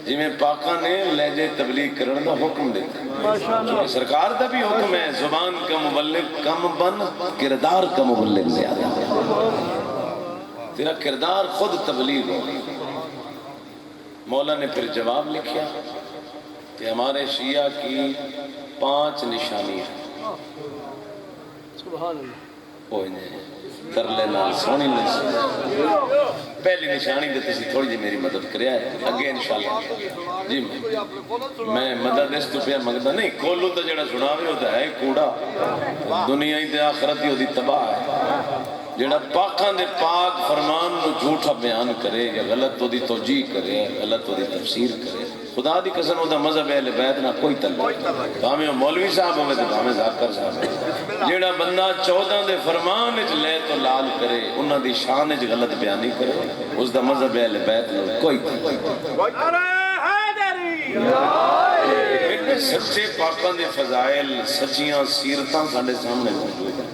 S1: جی میں پاکہ نے لہجے تبلیغ کرنے دا حکم دیتا سرکار دا بھی حکم ہے زبان کا مبلغ کم بن کردار کا مبلغ زیادہ تیرا کردار خود تبلیغ ہو مولا نے پھر جواب لکھیا کہ ہمارے شیعہ کی 5 نشانیاں سبحان اللہ ترلے نال سونی لسی پہلی نشانی دیتے سی تھوڑی جی میری مدد کریا ہے اگے انشاءاللہ جی میں مدد اس تو پہ مگدہ نہیں کولو تو جڑا سناوے ہوتا ہے کوڑا دنیا ہی تے آخرت ہی ہوتی تباہ ہے جڑا پاکاں دے پاک فرمان نو جھوٹا بیان کرے یا غلط ہوتی توجیہ کرے غلط ہوتی تفسیر کرے خدا دی قسم ہوتا مذہب اہل بیت نہ کوئی تعلق ہمیں مولوی صاحب ہوئے تو ہمیں ذاکر صاحب جیڑا بندہ 14 دے فرمان اچ لے تو لال کرے انہاں دی شان اچ غلط بیانی کرے اس دا مذہب اہل بیت نہ کوئی اتنے سچے پاکاں دے فضائل سچیاں سیرتاں ساڈے سامنے موجود ہیں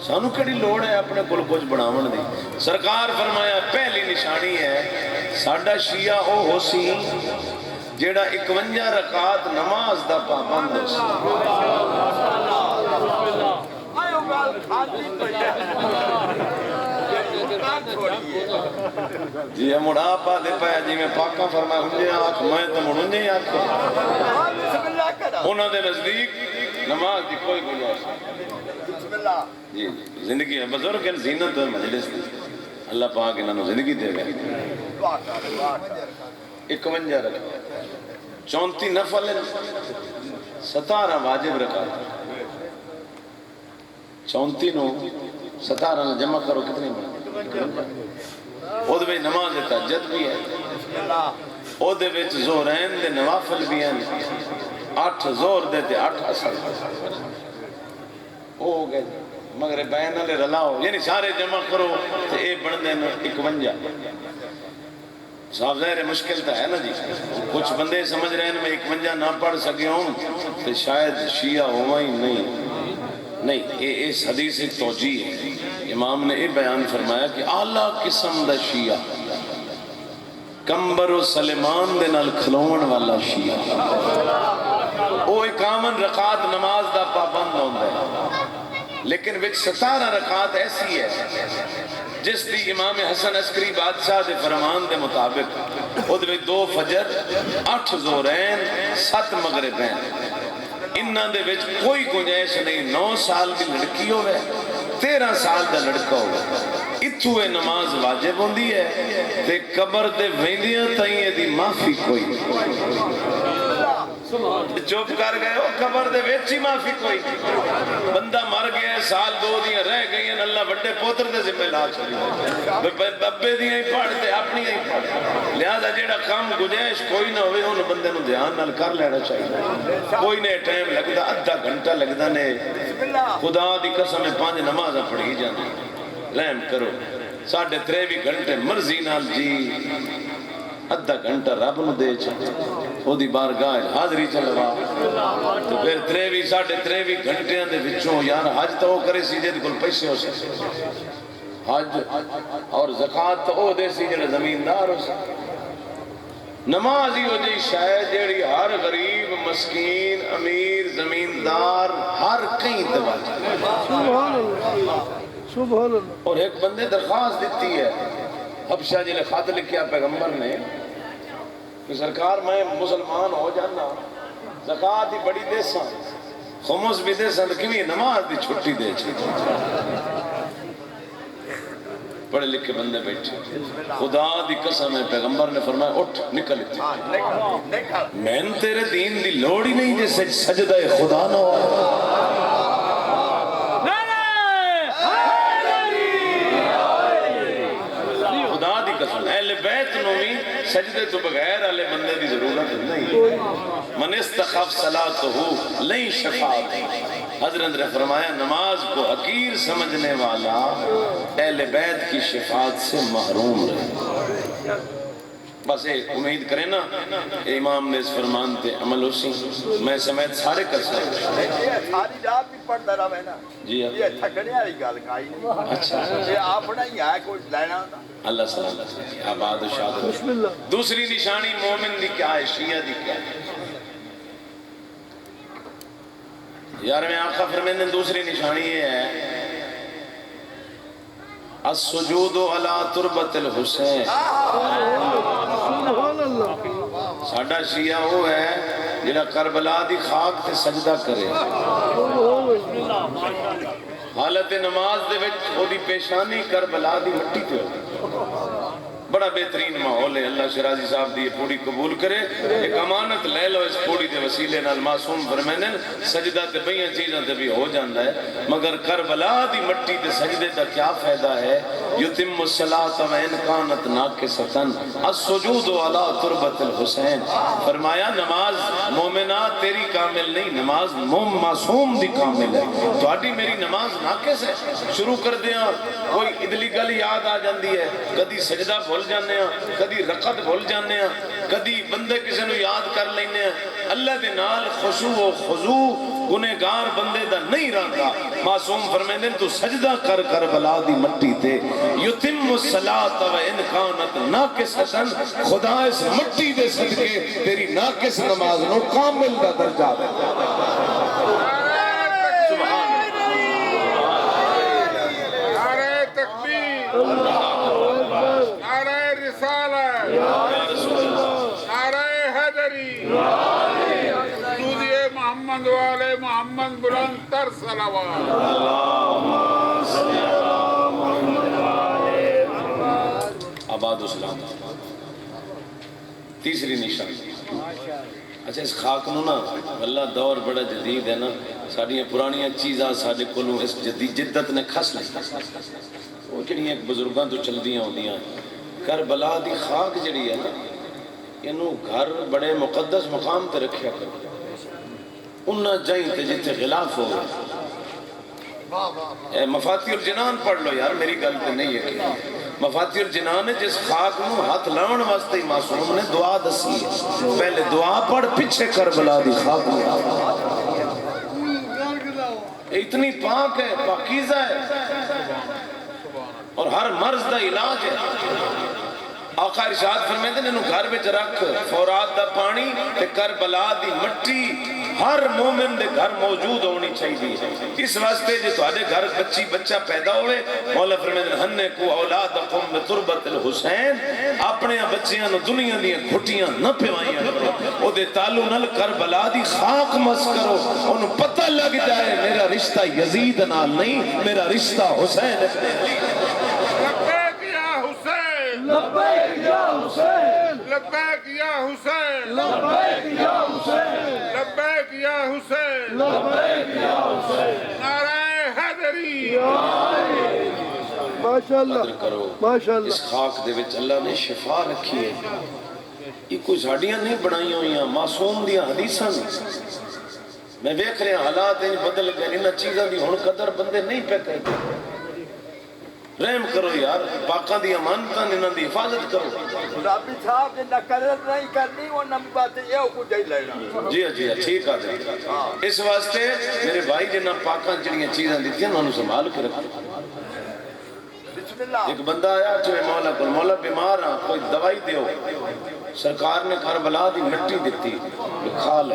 S1: سانو کڑی لوڑ ہے اپنے کل کچھ بناون دی سرکار فرمایا پہلی نشانی ہے ساڈا شیعہ او ہو سی جیڑا 51 رکعت نماز دا پابند ہو سی جی مڑا پا دے پایا جی میں پاکاں فرمایا ہنجے آنکھ میں تو مڑھنجے آنکھ انہوں نے نزدیک نماز دی کوئی گنجائش جی زندگی ہے بزرگ ہے زینت ہے مجلس دی اللہ پاک انہوں نے زندگی دے گئے 51 رکعت 34 نفل 17 واجب رکعت 34 نو 17 نو جمع کرو کتنی بڑھ او دے نماز تہجد بھی ہے او دے وچ ظہرین دے نوافل بھی ہیں 8 ظہر دے تے 8 عصر او ہو گئے مگر بین والے رلاؤ یعنی سارے جمع کرو تے اے بن دے 51 صاحب ظاہر مشکل تا ہے نا جی کچھ بندے سمجھ رہے ہیں میں 51 نہ پڑھ سکے ہوں تو شاید شیعہ ہوا ہی نہیں اس حدیث ایک توجیہ ہے امام نے یہ بیان فرمایا کہ اعلیٰ قسم دا شیعہ کمبر و سلیمان دے نال کھلون والا شیعہ وہ 51 رکعت نماز دا پابند ہوندہ ہے لیکن وچ 17 رکعت ایسی ہے جس دی امام حسن عسکری بادشاہ دے فرمان دے مطابق ادھے 2 فجر 8 ظہرین 7 مغربین انہاں دے وچ کوئی گنجائش نہیں 9 سال دی لڑکی ہوئے 13 سال دا لڑکا ہوئے اتھوے نماز واجب ہوندی ہے تے قبر دے ویندیاں تائیں دی معافی کوئی چوپ کر گئے ہو قبر دے ویچی معافی کوئی بندہ مر گیا سال 2 دیاں رہ گئی ہیں اللہ وڈے پوتر دے ذمہ لا چلی ببے دیاں ہی پڑھ تے اپنی ہی پڑھ لہذا جیڑا کام گنجائش کوئی نہ ہوئے ان بندے نو دھیان نال کر لینا چاہیے کوئی نے ٹائم لگدا آدھا گھنٹہ لگدا نے خدا دی قسم 5 نمازاں پڑھی جاندی رحم کرو 3.5 گھنٹے مرضی نال جی ادھا گھنٹہ رب نو دے او دی بارگاہ حاضری چلوا تو پھر 3.5 گھنٹیاں دے وچوں یار حج تو کرے سی جے کول پیسے ہو سکے حج اور زکات تو او دے سی جڑے زمیندار ہو سکے نماز ہی ہو جی شاید جیڑی ہر غریب مسکین امیر زمیندار ہر کہیں توجہ
S2: سبحان اللہ سبحان اللہ
S1: اور ایک بندے درخواست دیتی ہے حبشہ جلے خط لکھیا پیغمبر نے کہ سرکار میں مسلمان ہو جانا زکاة ہی بڑی دے ساں خمس بھی دے ساں تو کیوں نماز دی چھٹی دے پڑھے لکھے بندے بیٹھے خدا دی قسم ہے پیغمبر نے فرمایا اٹھ نکل میں تیرے دین دی لوڑ ہی نہیں جیسے سجدہ خدا نہ ہو اہل بیت نو بھی سجدے تو بغیر والے بندے دی ضرورت نہیں من استخف صلاتہ لئی شفاعت حضرت نے فرمایا نماز کو حقیر سمجھنے والا اہل بیت کی شفاعت سے محروم رہے بس ایک امید کریں نا امام نے اس فرمان تے عمل اسی میں سمیت سارے کر سکتے
S3: ساری رات بھی پڑھتا رہا ہے نا
S1: جی
S3: یہ تھکنے والی گل کھائی نہیں
S1: اچھا
S3: یہ اپنا ہی ہے کوئی لینا
S1: اللہ سلامت آباد و شاد دوسری نشانی مومن دی کیا ہے شیعہ دی کیا ہے یار میں آقا فرمیندے دوسری نشانی یہ ہے السجود علی تربت الحسین ساڑھا شیعہ وہ ہے جنہا کربلا دی خاک تے سجدہ کرے حالت نماز دے وچ او دی پیشانی کربلا دی مٹی تے بڑا بہترین ماحول ہے اللہ شرازی صاحب دی پوڑی قبول کرے ایک امانت لے لو اس پوڑی دے وسیلے نال معصوم فرمینے سجدہ تے بہیاں چیزاں تے بھی ہو جاندہ ہے مگر کربلا دی مٹی تے سجدے دا کیا فائدہ ہے یتم الصلاۃ وان کانت ناقصۃ السجود علی تربت الحسین فرمایا نماز مومنہ تیری کامل نہیں نماز معصوم دی کامل ہے تہاڈی میری نماز ناقص ہے شروع کر دیاں کوئی ادلی گل یاد آ جاندی ہے کدی سجدہ بھول جانے ہیں کدی رقت بھول جانے ہیں کدی بندے کسی نو یاد کر لینے ہیں اللہ دے نال خشوع و خضوع گنہگار بندے دا نہیں رہتا معصوم فرمیندے تو سجدہ کر کربلا دی مٹی تے یتم الصلاۃ وان کانت ناقصۃ خدا اس مٹی دے صدقے تیری ناقص نماز نو کامل دا درجہ دے
S4: نعرہ تکبیر نعرہ رسالہ نعرہ حیدری سودی محمد والے محمد بلند تر صلوات
S1: آباد اسلام تیسری نشانی اچھا اس خاک نو نا اللہ دور بڑا جدید ہے نا ساڑیاں پرانیاں چیزاں ساڑے کولوں اس جدت نے کھس لی وہ جڑی ایک بزرگاں تو چل دیاں ہوندیاں کربلا دی خاک جڑی ہے نا انہوں گھر بڑے مقدس مقام تے رکھیا کر انہاں جائیں تے جتے غلاف ہو مفاتیح الجنان پڑھ لو یار میری گل تے نہیں ہے کہ مفاتیح الجنان ہے جس خاک نو ہاتھ لاؤن واسطے ہی معصوم نے دعا دسی ہے پہلے دعا پڑھ پیچھے کربلا دی خاک میں اتنی پاک ہے پاکیزہ ہے اور ہر مرض دا علاج ہے آقا ارشاد فرمیندے انہوں گھر وچ رکھ فورات دا پانی تے کربلا دی مٹی ہر مومن دے گھر موجود ہونی چاہیے اس واسطے جو تہاڈے گھر بچی بچہ پیدا ہوئے مولا فرمیندے ہنے کو اولادکم بتربت الحسین اپنے بچیاں نو دنیا دی گھٹیاں نہ پوائیاں کرو او دے تعلق نال کربلا دی خاک مس کرو انہوں پتہ لگ جائے میرا رشتہ یزید نال نہیں میرا رشتہ حسین ابن علی
S2: لبیک یا حسین
S4: لبیک یا حسین
S2: لبیک یا حسین
S4: لبیک یا حسین
S2: لبیک یا حسین
S4: نعرہ حیدری
S2: ماشاءاللہ
S1: قدر کرو
S2: ماشاءاللہ
S1: اس خاک دے وچ اللہ نے شفا رکھی ہے یہ کوئی ساڑیاں نہیں بنائی ہوئی ہیں معصوم دیاں حدیثاں میں دیکھ رہے ہیں حالات ہیں بدل گئے انہاں چیزاں دی ہن قدر بندے نہیں پہ کرتے رحم کرو یار پاکاں دی امانتاں انہاں دی حفاظت کرو
S3: رابی صاحب نے نقل نہیں کرنی وہ نمی باتیں یہ کچھ ہی لینا
S1: جی ٹھیک آ اس واسطے میرے بھائی جنہاں پاکاں جڑیاں چیزاں دیتی ہیں انہوں سنبھال کے رکھو
S3: بسم اللہ
S1: ایک بندہ آیا چلے مولا کو مولا بیمار ہاں کوئی دوائی دیو سرکار نے کربلا دی مٹی دیتی کھا لے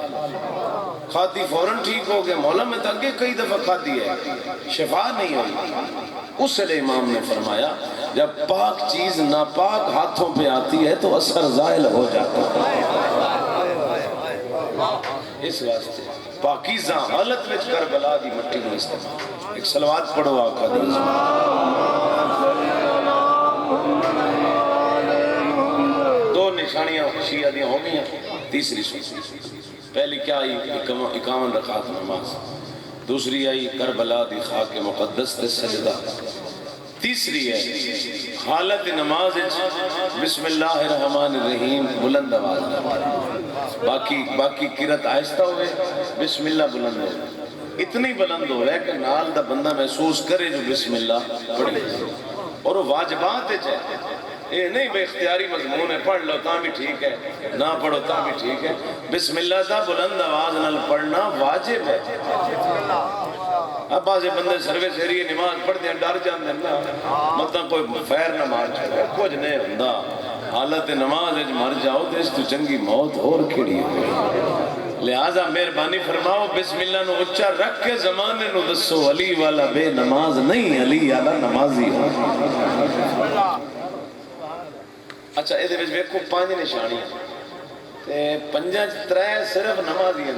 S1: کھاتی فوراں ٹھیک ہو گیا مولا میں تو آگے کئی دفعہ کھاتی ہے شفا نہیں ہوئی اس لیے امام نے فرمایا جب پاک چیز ناپاک ہاتھوں پہ آتی ہے تو اثر زائل ہو جاتا ہے اس واسطے پاکیزہ حالت میں کربلا دی مٹی میں استعمال ایک صلوات پڑھو آقا دی دو نشانیاں شیعہ دیاں ہو گئی ہیں تیسری پہلی کیا آئی 51 رکعت نماز دوسری آئی کربلا دی خاک مقدس تے سجدہ تیسری ہے حالت نماز بسم اللہ الرحمن الرحیم بلند آواز باقی قرات آہستہ ہوئے بسم اللہ بلند ہوئے اتنی بلند ہو رہا ہے کہ نال دا بندہ محسوس کرے جو بسم اللہ پڑھے اور وہ واجبات ہے یہ نہیں بے اختیاری مضمون ہے پڑھ لو تاں بھی ٹھیک ہے نہ پڑھو تاں بھی ٹھیک ہے بسم اللہ دا بلند آواز نال پڑھنا واجب ہے اب بازے بندے سروے سیری نماز پڑھ دیں ڈر جاندے نا مطلب کوئی فیر نہ مار چھوڑے کچھ نہیں ہوندا حالت نماز اج مر جاؤ تو اس تو چنگی موت اور کھڑی ہوئی لہذا مہربانی فرماؤ بسم اللہ نو اچھا رکھ کے زمانے نو دسو علی والا بے نماز نہیں علی والا نمازی ہو اچھا یہ دے ویکھو 5 نشانیاں تے 5 3 صرف نمازی ہیں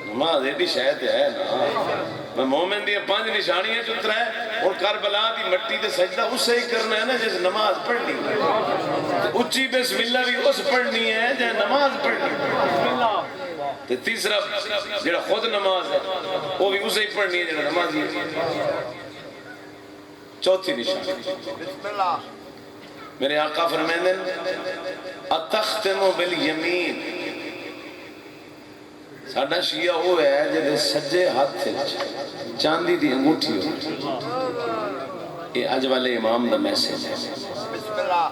S1: نماز ایڈی شاید ہے نا میں مومن دی 5 نشانیاں جو 3 اور کربلا دی مٹی تے سجدہ اسے ہی کرنا ہے نا جیسے نماز پڑھنی اچھی بسم اللہ بھی اس پڑھنی ہے جیسے نماز پڑھنی تے تیسرا جڑا خود نماز ہے وہ بھی اسے ہی پڑھنی ہے جڑا نمازی ہے چوتھی نشانی
S3: بسم اللہ
S1: میرے آقا فرمائیں اتختم بالیمین ساڈا شیعہ وہ ہے جے سجے ہاتھ چاندی دی انگوٹھی ہو یہ اج والے امام دا میسج ہے
S3: بسم اللہ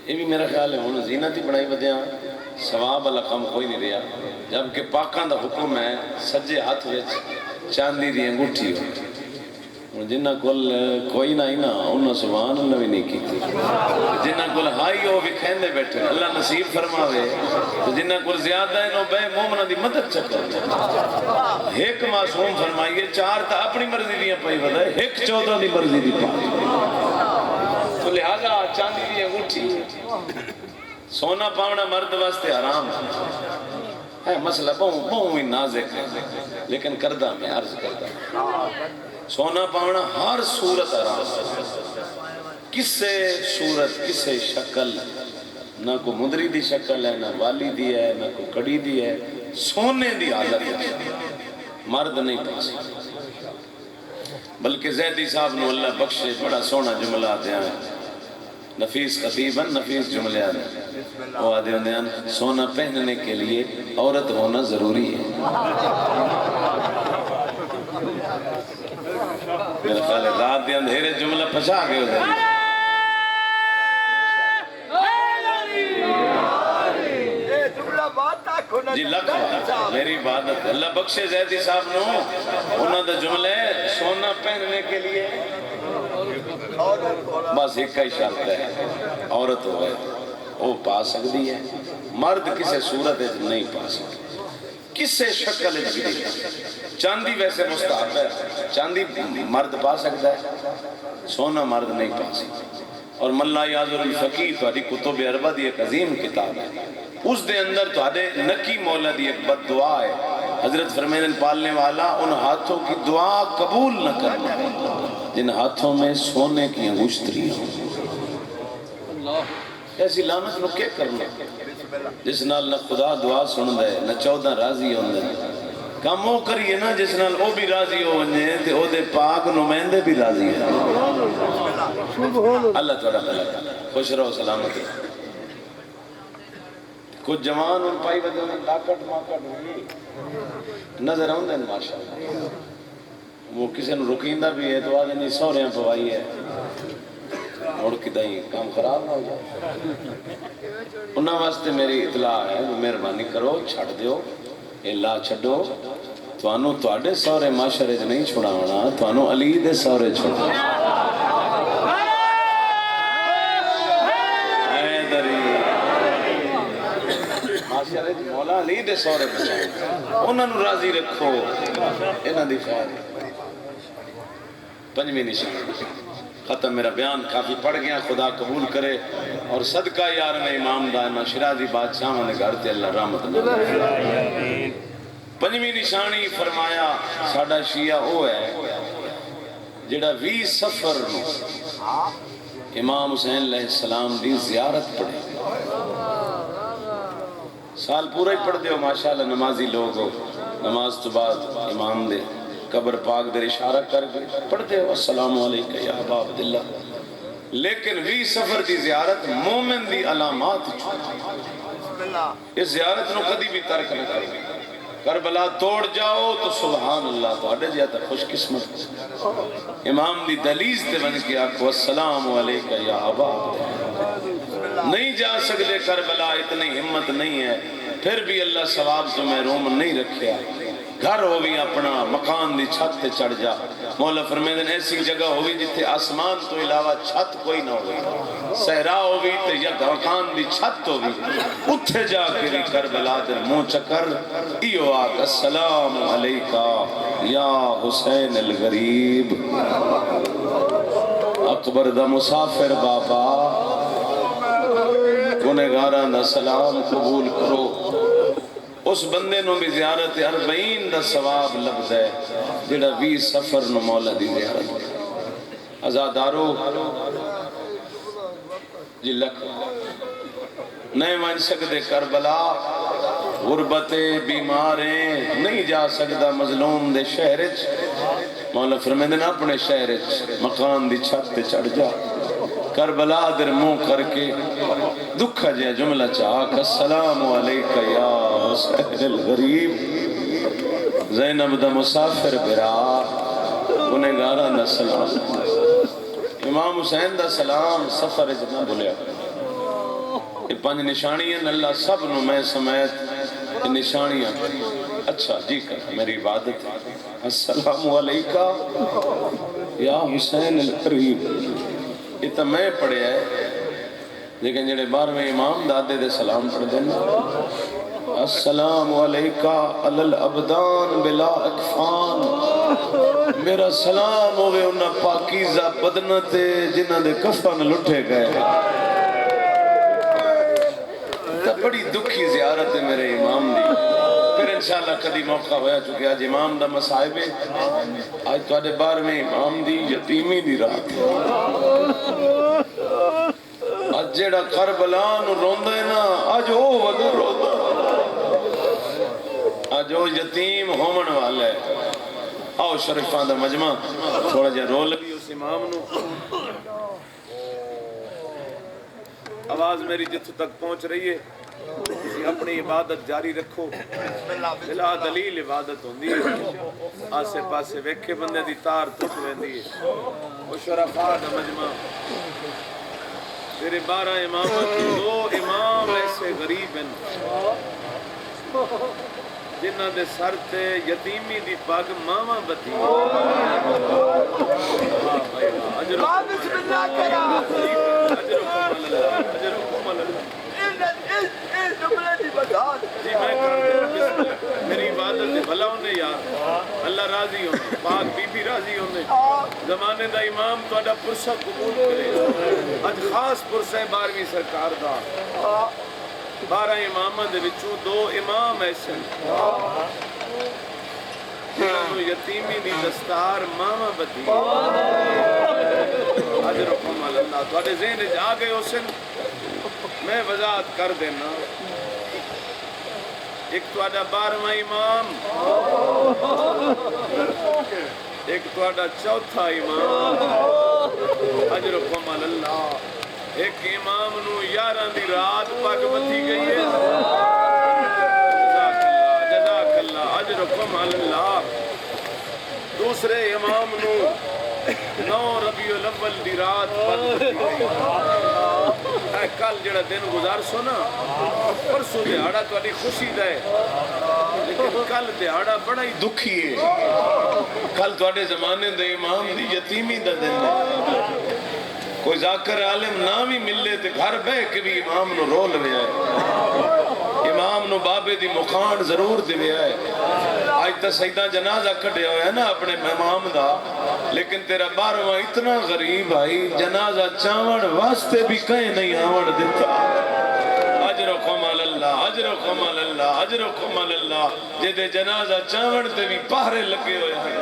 S1: یہ بھی میرا خیال ہے ہن زینت ہی بنائی ودیاں ثواب والا کام کوئی نہیں رہا جبکہ پاکاں دا حکم ہے سجے ہاتھ وچ چاندی دی انگوٹھی ہو جنہ کل کوئی نہ ہی نا انہوں سبحان اللہ بھی نہیں کیتی جنہ کل ہائی ہو بھی کھیندے بیٹھے اللہ نصیب فرماوے جنہ کل زیادہ ہے نو بے مومنہ دی مدد چکر ایک معصوم فرمائیے 4 تا اپنی مرضی دیا پائی بدا ہے ایک 14 دی مرضی دی پائی تو لہذا چاندی دی انگوٹھی سونا پاونا مرد واسطے حرام ہے مسئلہ بہوں ہی نازک ہے لیکن کردہ میں عرض کردہ سونا پاونا ہر صورت حرام کسے صورت کسے شکل نہ کو مدری دی شکل ہے نہ والی دی ہے نہ کو کڑی دی ہے سونے دی حالت ہے مرد نہیں پا سکتا بلکہ زیدی صاحب نو اللہ بخشے بڑا سونا جملہ دیا ہے نفیس خطیباً نفیس جملے آنے وہ آدھے ہوندے ہیں سونا پہننے کے لیے عورت ہونا ضروری ہے میرے خیال ہے رات دے اندھیرے جملہ پچھا گئے ہوتے ہیں جی لکھا میری عبادت اللہ بخشے زیدی صاحب نو انہوں دا جملہ ہے سونا پہننے کے لیے بس ایک ہی شرط ہے عورت ہو گئے وہ پا سکتی ہے مرد کسے صورت نہیں پا سکتی کسے شکل ہے چاندی ویسے مستحب ہے چاندی مرد پا سکتا ہے سونا مرد نہیں پا سکتا اور ملا یازر الفقی تہاڈی کتب اربع دی ایک عظیم کتاب ہے اس دے اندر تہاڈے نکی مولا دی ایک بد دعا ہے حضرت فرمائیں پالنے والا ان ہاتھوں کی دعا قبول نہ کرنا جن ہاتھوں میں سونے کی انگشتری ہوں ایسی لعنت نو کیا کرنا جس نال نہ خدا دعا سن دے نہ 14 راضی ہوں دے کام وہ کریے نا جس نال او بھی راضی ہو ونجے تے او دے پاک نمائندے بھی راضی ہے اللہ تعالیٰ خوش رہو سلامت رہو کچھ جوان ان پائی بدے میں لاکٹ ماکٹ ہوئی نظر آؤں دیں ماشاءاللہ وہ کسی نے رکیندہ بھی ہے تو آج نہیں سوریاں پوائی ہے اور کدائیں کام خراب نہ ہو جائے انہاں واسطے میری اطلاع ہے مہربانی کرو چھڑ دیو اللہ چھڑو توانو تواڈے سورے معاشرے جو نہیں چھوڑا ہونا توانو علی دے سورے چھوڑا معاشرے جو مولا علی دے سورے بچائیں انہاں نو راضی رکھو انہاں دی خیر پنجویں نشان ختم میرا بیان کافی پڑھ گیا خدا قبول کرے اور صدقہ یار میں امام دائمہ شرازی بادشاہ نے گھرتے اللہ رحمت اللہ پنجویں نشانی فرمایا ساڑھا شیعہ او ہے جڑا 20 سفر نو امام حسین علیہ السلام دی زیارت پڑھے سال پورا ہی پڑھ دیو ماشاءاللہ نمازی لوگ ہو نماز تو بعد امام دے قبر پاک در اشارہ کر کے پڑھتے ہو السلام علیکہ یا ابا عبداللہ لیکن 20 سفر دی زیارت مومن دی علامات اس زیارت نو کدی بھی ترک نہ کرو کربلا توڑ جاؤ تو سبحان اللہ تو اڈے جاتا خوش قسمت امام دی دلیز تے بن کے آکھو السلام علیکہ یا ابا عبداللہ نہیں جا سکتے کربلا اتنی ہمت نہیں ہے پھر بھی اللہ ثواب تمہیں روم نہیں رکھیا گھر ہوئی اپنا مکان دی چھت تے چڑھ جا مولا فرمیدن ایسی جگہ ہوئی جتے آسمان تو علاوہ چھت کوئی نہ ہوئی صحرا ہوئی تے یا مکان دی چھت ہوئی اتھے جا کے بھی کربلا در منہ چکر ایو آگ السلام علیکہ یا حسین الغریب اکبر دا مسافر بابا گنہگاراں دا سلام قبول کرو اس بندے نو بھی زیارت 40 دا ثواب لبد ہے جڑا 20 سفر نو مولا دی زیارت ازادارو جی لکھ نہیں مان سکتے کربلا غربت بیماریں نہیں جا سکتا مظلوم دے شہر مولا فرمیدن اپنے شہر مکان دی چھت تے چڑھ جا کربلا در منہ کر کے دکھا جائے جملہ چاہک السلام علیکہ یا حسین الغریب زینب دا مسافر برا گنہگارہ دا سلام امام حسین دا سلام سفر جتنا بھولیا یہ 5 نشانیاں اللہ سب نو میں سمیت نشانیاں اچھا جی کر میری عبادت ہے السلام علیکہ یا حسین الغریب یہ تو میں پڑھے ہے لیکن جڑے 12ویں امام دادے دے سلام پڑھ دینا السلام علیکہ علی الابدان بلا اکفان میرا سلام ہوئے انہا پاکیزہ بدنتے جنہ دے کفن لٹھے گئے تو بڑی دکھی زیارت ہے میرے امام دی پھر انشاءاللہ کدی موقع ہویا چکے آج امام دا مسائب ہے آج تو آدھے 12ویں امام دی یتیمی دی رات آج جیڑا کربلان روندہ ہے نا آج او ودو روندہ آج او یتیم ہومن والا ہے آؤ شریفان دا مجمع تھوڑا جا رول بھی اس امام نو آواز میری جتو تک پہنچ رہی ہے اپنی عبادت جاری رکھو بلا دلیل عبادت ہوندی ہے آسے پاسے ویکھے بندے دی تار ٹوٹ ویندی ہے وہ شرفاء دا مجمع تیرے 12 امامت 2 امام ایسے غریب ہیں جنہ دے سر تے یتیمی دی پاگ ماما بتی جی میں میری عبادت بھلا ہونے یار اللہ راضی ہونے پاک بی بی راضی ہونے زمانے دا امام تو اڈا پرسہ قبول کرے اج خاص پرسہ 12ویں سرکار دا 12 امامہ دے وچوں 2 امام ایسے جنہوں یتیمی دی دستار ماما بدی اجرکم اللہ تو اڈے ذہن جا گئے حسن میں وضاحت کر دینا ایک تہاڈا 12واں امام، ایک تہاڈا چوتھا امام، اجرکم اللہ۔ ایک امام نو 11 دی رات پگ بتھی گئی ہے، جزاک اللہ اجرکم اللہ۔ دوسرے امام نو 9 ربیع الاول دی رات پگ بتھی گئی۔ کل جڑا دن گزار سو نا، پرسوں دیہڑا تہاڈی خوشی دا ہے، لیکن کل دیہڑا بڑا ہی دکھی ہے۔ کل تہاڈے زمانے دے امام دی یتیمی دا دن ہے۔ کوئی ذاکر عالم نہ بھی ملے تے گھر بہ کے بھی امام نو رو لویا ہے، امام نو بابے دی مکھان ضرور دیویا ہے۔ آج تا سیدہ جنازہ کھڑیا ہوا ہے نا اپنے امام دا، لیکن تیرا 12واں اتنا غریب آئی جنازہ چاون واسطے بھی کہیں نہیں آون دیتا۔ اجرکم اللہ اجرکم اللہ اجرکم اللہ، جدے جنازہ چاون تے بھی پہرے لگے ہوئے ہیں۔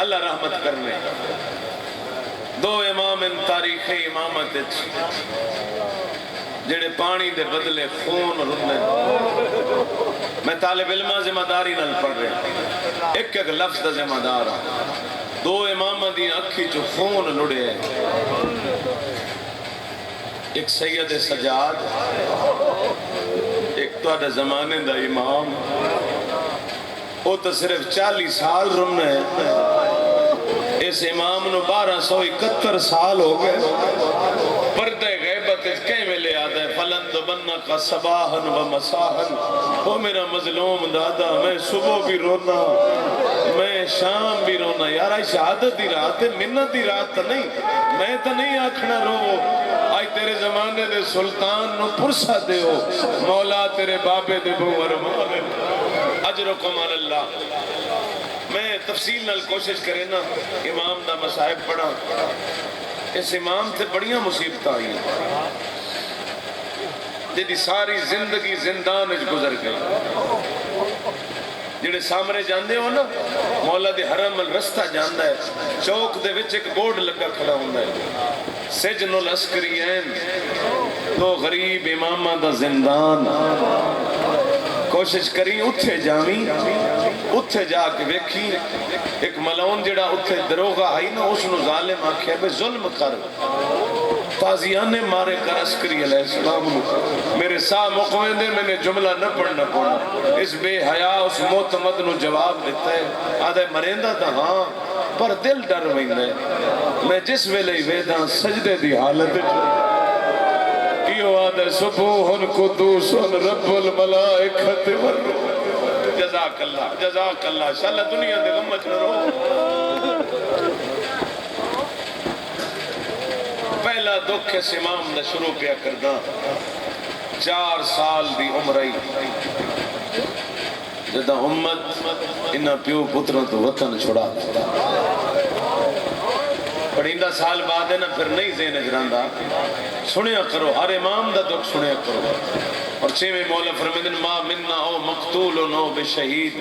S1: اللہ رحمت کرنے۔ دو امام ان تاریخی امامت جڑے پانی دے بدلے خون رنے۔ میں طالب علمہ ذمہ داری نال پڑھ رہے ہیں، ایک ایک لفظ دا ذمہ دار ہوں۔ دو امام دی اکھی جو خون لڑے ہیں، ایک سید سجاد، ایک تو آدھا زمانے دا امام، وہ تو صرف 40 سال رنے ہیں۔ اس امام نو 1271 سال ہو گئے۔ پردے غیبت کہیں میں لے آدھا ہے فَلَنْدُ بَنَّكَ صَبَاحًا وَمَسَاحًا۔ وہ میرا مظلوم دادا، میں صبح بھی رونا، میں شام بھی رونا۔ یارہ شہادت دی رات ہے، منت دی رات تا نہیں، میں تا نہیں آکھنا رو۔ آج تیرے زمانے دے سلطان نو پرسا دے ہو، مولا تیرے بابے دے بھور مالے۔ اجرکم اللہ۔ میں تفصیل نال کوشش کرے نا امام دا مصائب پڑھا۔ اس امام تے بڑیاں مصیبت آئی ہیں، جدی ساری زندگی زندان اچ گزر گئی۔ جڑے سامنے جاندے ہو نا، مولا دے حرم الرستہ جاندہ ہے، چوک دے وچ ایک بورڈ لگا کھڑا ہوندہ ہے، سجن العسکریین، دو غریب امامہ دا زندان۔ کوشش کری اتھے جاویں، اتھے جا کے ویکھی ایک ملون جڑا اتھے دروغہ آئی نا، اس نو ظالم آکھیا بے ظلم کر، تازیانے مارے کر عسکری علیہ السلام نو۔ میرے ساہ مقوین دے میں نے جملہ نہ پڑھنا پڑھنا۔ اس بے حیاء اس معتمد نو جواب دیتا ہے، آدھے مریندہ تھا ہاں پر دل ڈر ویندہ ہے، میں جس ویلے ویداں سجدے دی حالت کیوں آدھے سبوہن قدوسن رب الملائکت والروح۔ جزاک اللہ جزاک اللہ، شاءاللہ دنیا دے غمت نہ رو۔ پہلا دکھ اس امام دا شروع پیا کردہ، 4 سال دی عمرئی جدہ امت انہا پیو پتروں تو وطن چھڑا۔ پڑھیندہ سال بعد ہے نا پھر نہیں ذہن اجراندہ، سنیا کرو ہر امام دا دکھ سنیا کرو۔ اور 6ویں مولا فرمیدن ما مننا او مقتول نو بشہید،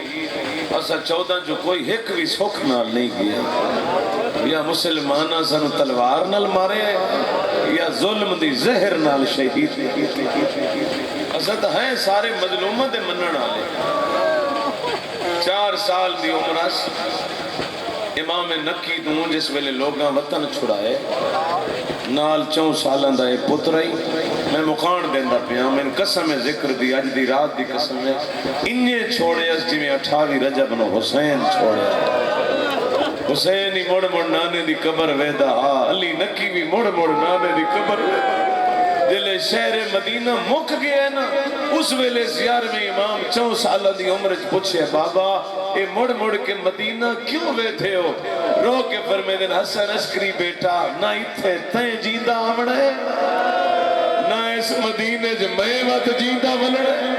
S1: اسا 14 جو کوئی ایک بھی سکھ نال نہیں گیا، یا مسلمانہ سنو تلوار نال مارے یا ظلم دی زہر نال شہید۔ اسا تو ہیں سارے مظلومہ دے منن آلے۔ 4 سال دی عمرہ امام نکی دوں جس ویلے لوگاں وطن چھڑائے، نال 4 سالان دا ایک پترائی، میں مقان دیندہ پیا، میں قسم ذکر دی اج دی رات دی قسم ہے، انہیں چھوڑے اس جی میں 28 رجب نو حسین چھوڑے۔ حسین ہی مڑ مڑ نانے دی قبر ویدہ، علی نکی بھی مڑ مڑ نانے دی قبر ویدہ۔ جلے شہر مدینہ مک گئے نا، اس ویلے 11ویں امام 4 سالہ دی عمر پوچھے بابا اے مڑ مڑ کے مدینہ کیوں بیٹھے ہو؟ رو کے فرمیدن حسن عسکری بیٹا، نہ اتھے تین جیندہ آمڑا ہے، نہ اس مدینہ میں وقت جیندہ بلڑا ہے۔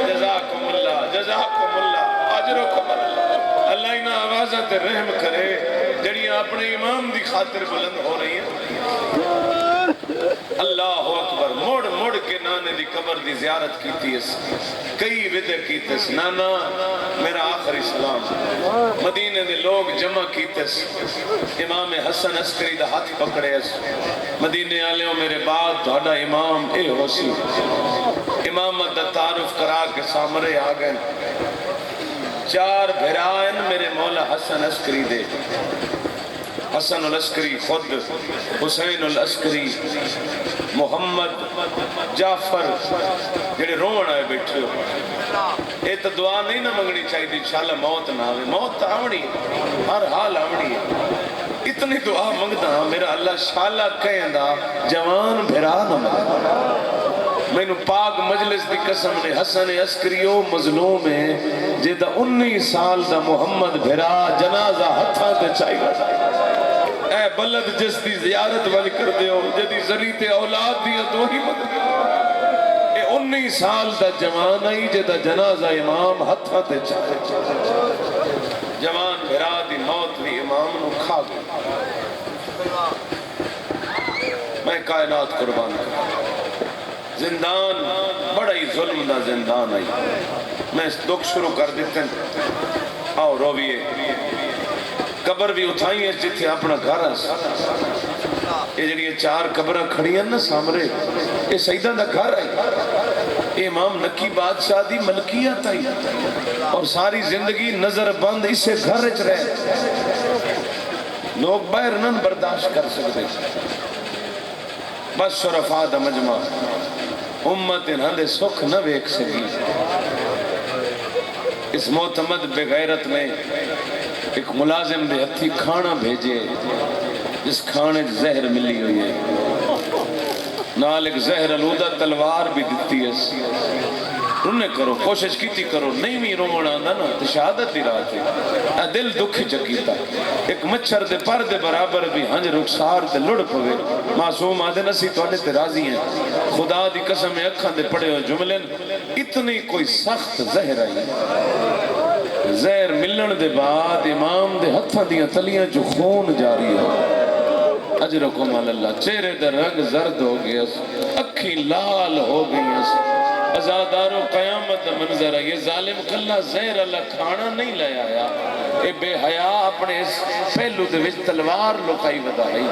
S1: جزاکم اللہ جزاکم اللہ اجرکم اللہ۔ اللہ انہا آوازت رحم کرے جڑیاں اپنے امام دی خاطر بلند ہو رہی ہیں۔ اللہ اکبر مڑ مڑ کے نانے دی قبر دی زیارت کیتی اس کئی ودے کیتس نانا میرا آخری سلام مدینے دے لوگ جمع کیتس امام حسن عسکری دا ہاتھ پکڑے اس مدینے آلیوں میرے بعد تھوڑا امام اے ہوسی امامت دا تعارف کرا کے سامرے آگئے چار بھرائن میرے مولا حسن عسکری دے حسن العسکری خود حسین العسکری محمد جعفر جڑے روڑ آئے بیٹھے ہو اے تو دعا نہیں نہ منگنی چاہیے دی انشاءاللہ موت نہ آوے موت تو آوڑی ہر حال آوڑی ہے اتنی دعا منگتا میرا اللہ شالا کہیں دا جوان بھرا نہ مگا میں نو پاک مجلس دی قسم نے حسن عسکریو مظلوم ہے جیدہ 19 سال دا محمد بھرا جنازہ ہتھا تے چاہیے اے بلد جس دی زیارت والی کر دے ہو جدی ذریت اولاد دیا دو ہی مدد اے 19 سال دا جوان آئی جدہ جنازہ امام ہتھا تے چاہیے جوان بھرا دی موت بھی امام نو کھا گئی میں کائنات قربان کروں زندان بڑا ہی ظلم دا زندان آئی میں اس دکھ شروع کر دیتے ہیں آؤ رویے قبر بھی اٹھائی ہے جتھے اپنا گھر ہے یہ جڑی چار قبرہ کھڑی ہیں نا سامرے یہ سیدہ دا گھر ہے یہ امام نکی بادشاہ دی ملکیت آئی اور ساری زندگی نظر بند اسے گھر اچ رہے لوگ باہر نن برداشت کر سکتے بس شرفاء دا مجمع امت انہاں دے سکھ نہ ویک سکی اس معتمد بے غیرت میں ایک ملازم دے ہتھی کھانا بھیجے جس کھانے زہر ملی ہوئی ہے نال ایک زہر آلودہ تلوار بھی دیتی ہے انہیں کرو کوشش کیتی کرو نہیں بھی رومن آندا نا تو شہادت دی رات ہے دل دکھ چکیتا ایک مچھر دے پر دے برابر بھی ہنج رخسار تے لڑ پوے معصوم آدھے نسی توڑے تے راضی ہیں خدا دی قسم میں اکھاں دے پڑے ہو جملن اتنی کوئی سخت زہر آئی زہر ملن دے بعد امام دے ہتھاں دیاں تلیاں جو خون جاری ہے اجرکم اللہ چہرے دے رنگ زرد ہو گیا اکھی لال ہو گئی ازادارو قیامت منظر ہے یہ ظالم کلہ زہر اللہ کھانا نہیں لے آیا اے بے حیاء اپنے اس پہلو دے وچ تلوار لکائی ودائی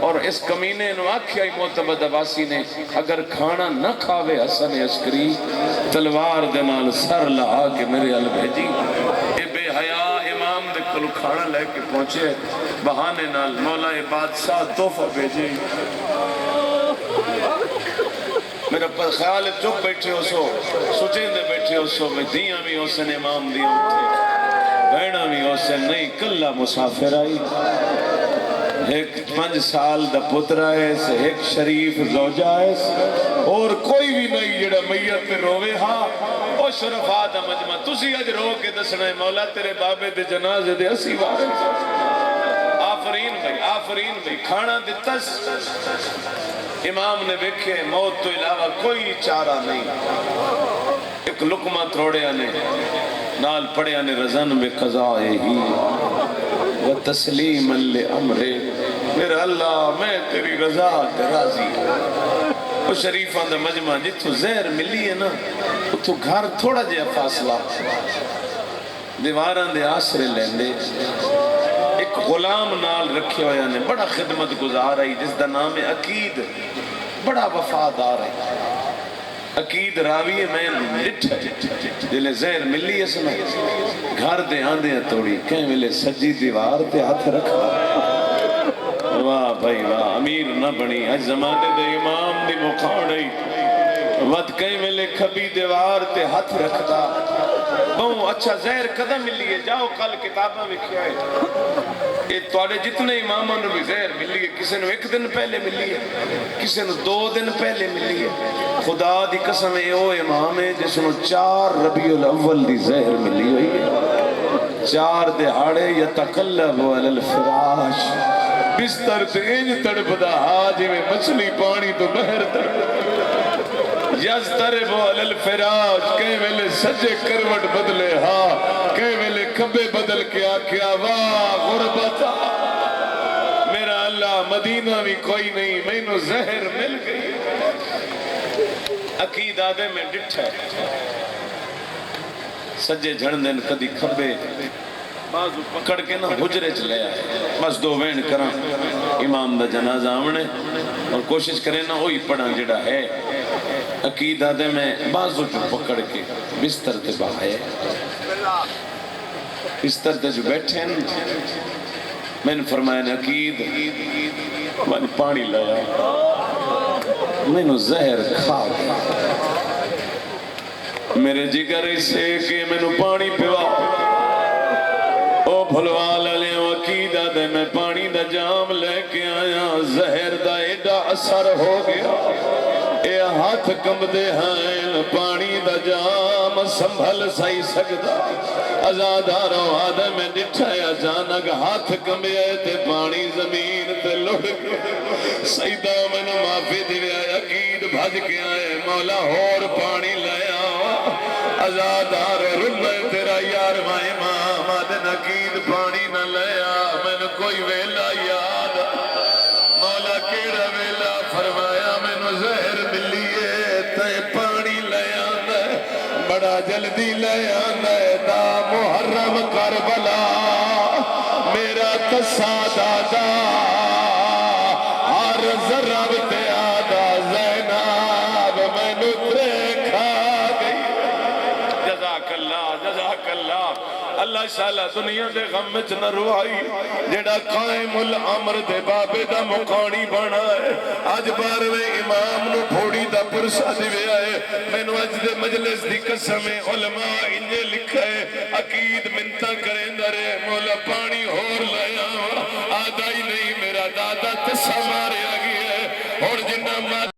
S1: اور اس کمینے نو آکھیائی معتمد عباسی نے اگر کھانا نہ کھاوے حسن عسکری تلوار دے نال سر لہا کے میرے ال بھیجی اے بے حیاء امام دے کلو کھانا لے کے پہنچے بہانے نال مولا بادشاہ تحفہ بھیجے میرا پر خیال چپ بیٹھے ہو سو سچیں دے بیٹھے ہو سو میں دیاں بھی ہو سن امام دیاں تھے بینہ بھی ہو سن نہیں کلہ مسافر آئی ایک 5 سال دا پتر آئے سے ایک شریف زوجہ آئے اور کوئی بھی نہیں جڑا میت پہ روے ہاں او شرفاء دا مجمع تسی اج رو کے دسنا ہے مولا تیرے بابے دے جنازے دے اسی بارے آفرین بھائی کھانا دیتس امام نے دیکھے موت تو علاوہ کوئی چارہ نہیں ایک لقمہ تھوڑے آنے نال پڑے آنے رضن میں قضائے ہی و تسلیم لعمرے میرا اللہ میں تیری رضا تے راضی وہ شریفان دا مجمع جتو زہر ملی ہے نا تو گھر تھوڑا جیا فاصلہ دیواران دے آسرے لیندے ایک غلام نال رکھے ہوئے نے بڑا خدمت گزار آئی جس دا نام ہے عقید بڑا وفادار ہے عقید راوی میں لٹھا جلے زہر ملی اس میں گھر دے آندے ہیں توڑی کہیں ملے سجی دیوار تے ہاتھ رکھا واہ بھائی واہ امیر نہ بنی آج زمانے دے امام دی مقاڑی ود کہیں ملے کھبی دیوار تے ہاتھ رکھتا بہوں اچھا زہر قدم ملی ہے جاؤ کل کتابہ میں کیا ہے یہ توڑے جتنے اماموں نے بھی زہر ملی ہے کسی نے 1 دن پہلے ملی ہے کسی نے 2 دن پہلے ملی ہے خدا دی قسم ہے او امام ہے جس نے 4 ربیع الاول دی زہر ملی ہوئی ہے 4 دہاڑے یتقلب علی الفراش بستر تے انج تڑپدا جی میں مچھلی پانی تو بہر تڑپدا یزدرب علی الفراش کئی ویلے سجے کروٹ بدلے ہاں کئی ویلے کھبے بدل کے آکھیا واہ غربتا میرا اللہ مدینہ بھی کوئی نہیں مینوں زہر مل گئی عقید آدھے میں ڈٹھا سجے جھڑ دن کدی کھبے بازو پکڑ کے نہ حجرے چلے آئے بس دو وین کراں امام دا جنازہ آمنے اور کوشش کریں نہ وہی پڑھاں جڑا ہے عقید آدھے میں بازو پکڑ کے بستر تے بہائے بستر تے جو بیٹھے ہیں میں نے فرمایا عقید میں نے پانی لایا میں نے زہر کھا میرے جگر سے کہ میں نے پانی پیوا او بھلوال علیہ عقید آدھے میں پانی دا جام لے کے آیا زہر دا ایڈا اثر ہو گیا اے ہاتھ کم دے ہیں پانی دا جام سنبھل سائی سکتا ازادارو آدھے میں ڈٹھائے اچانک ہاتھ کمے تے پانی زمین تے لڑ گیا سیدہ من معافی دیوے عقید بھج کے آئے مولا اور پانی لے آؤ ازادارو رمے تیرا یار ماں امام آدھے عقید پانی نہ لے آ میں نے کوئی ویلا یاد مولا کیڑا ویلا فرمایا میں نے زہر ملیے تے پانی لے آنا بڑا جلدی لے آنا دا محرم کربلا میرا قصہ دادا ہر ذرہ تے آدھا زینب میں نترے کھا گئی جزاک اللہ اللہ شاءاللہ دنیا دے غم وچ نہ روائی جڑا قائم الامر دے بابے دا مقانی بنا ہے اج 12ویں امام نو پھوڑی دا پرسا دیوے آئے مینوں اج دے مجلس دی قسم علماء انجے لکھا ہے عقید منتا کریندا رہے مولا پانی ہور لے آواں آدھا ہی نہیں میرا دادا تسا ماریا گیا ہے اور جنہ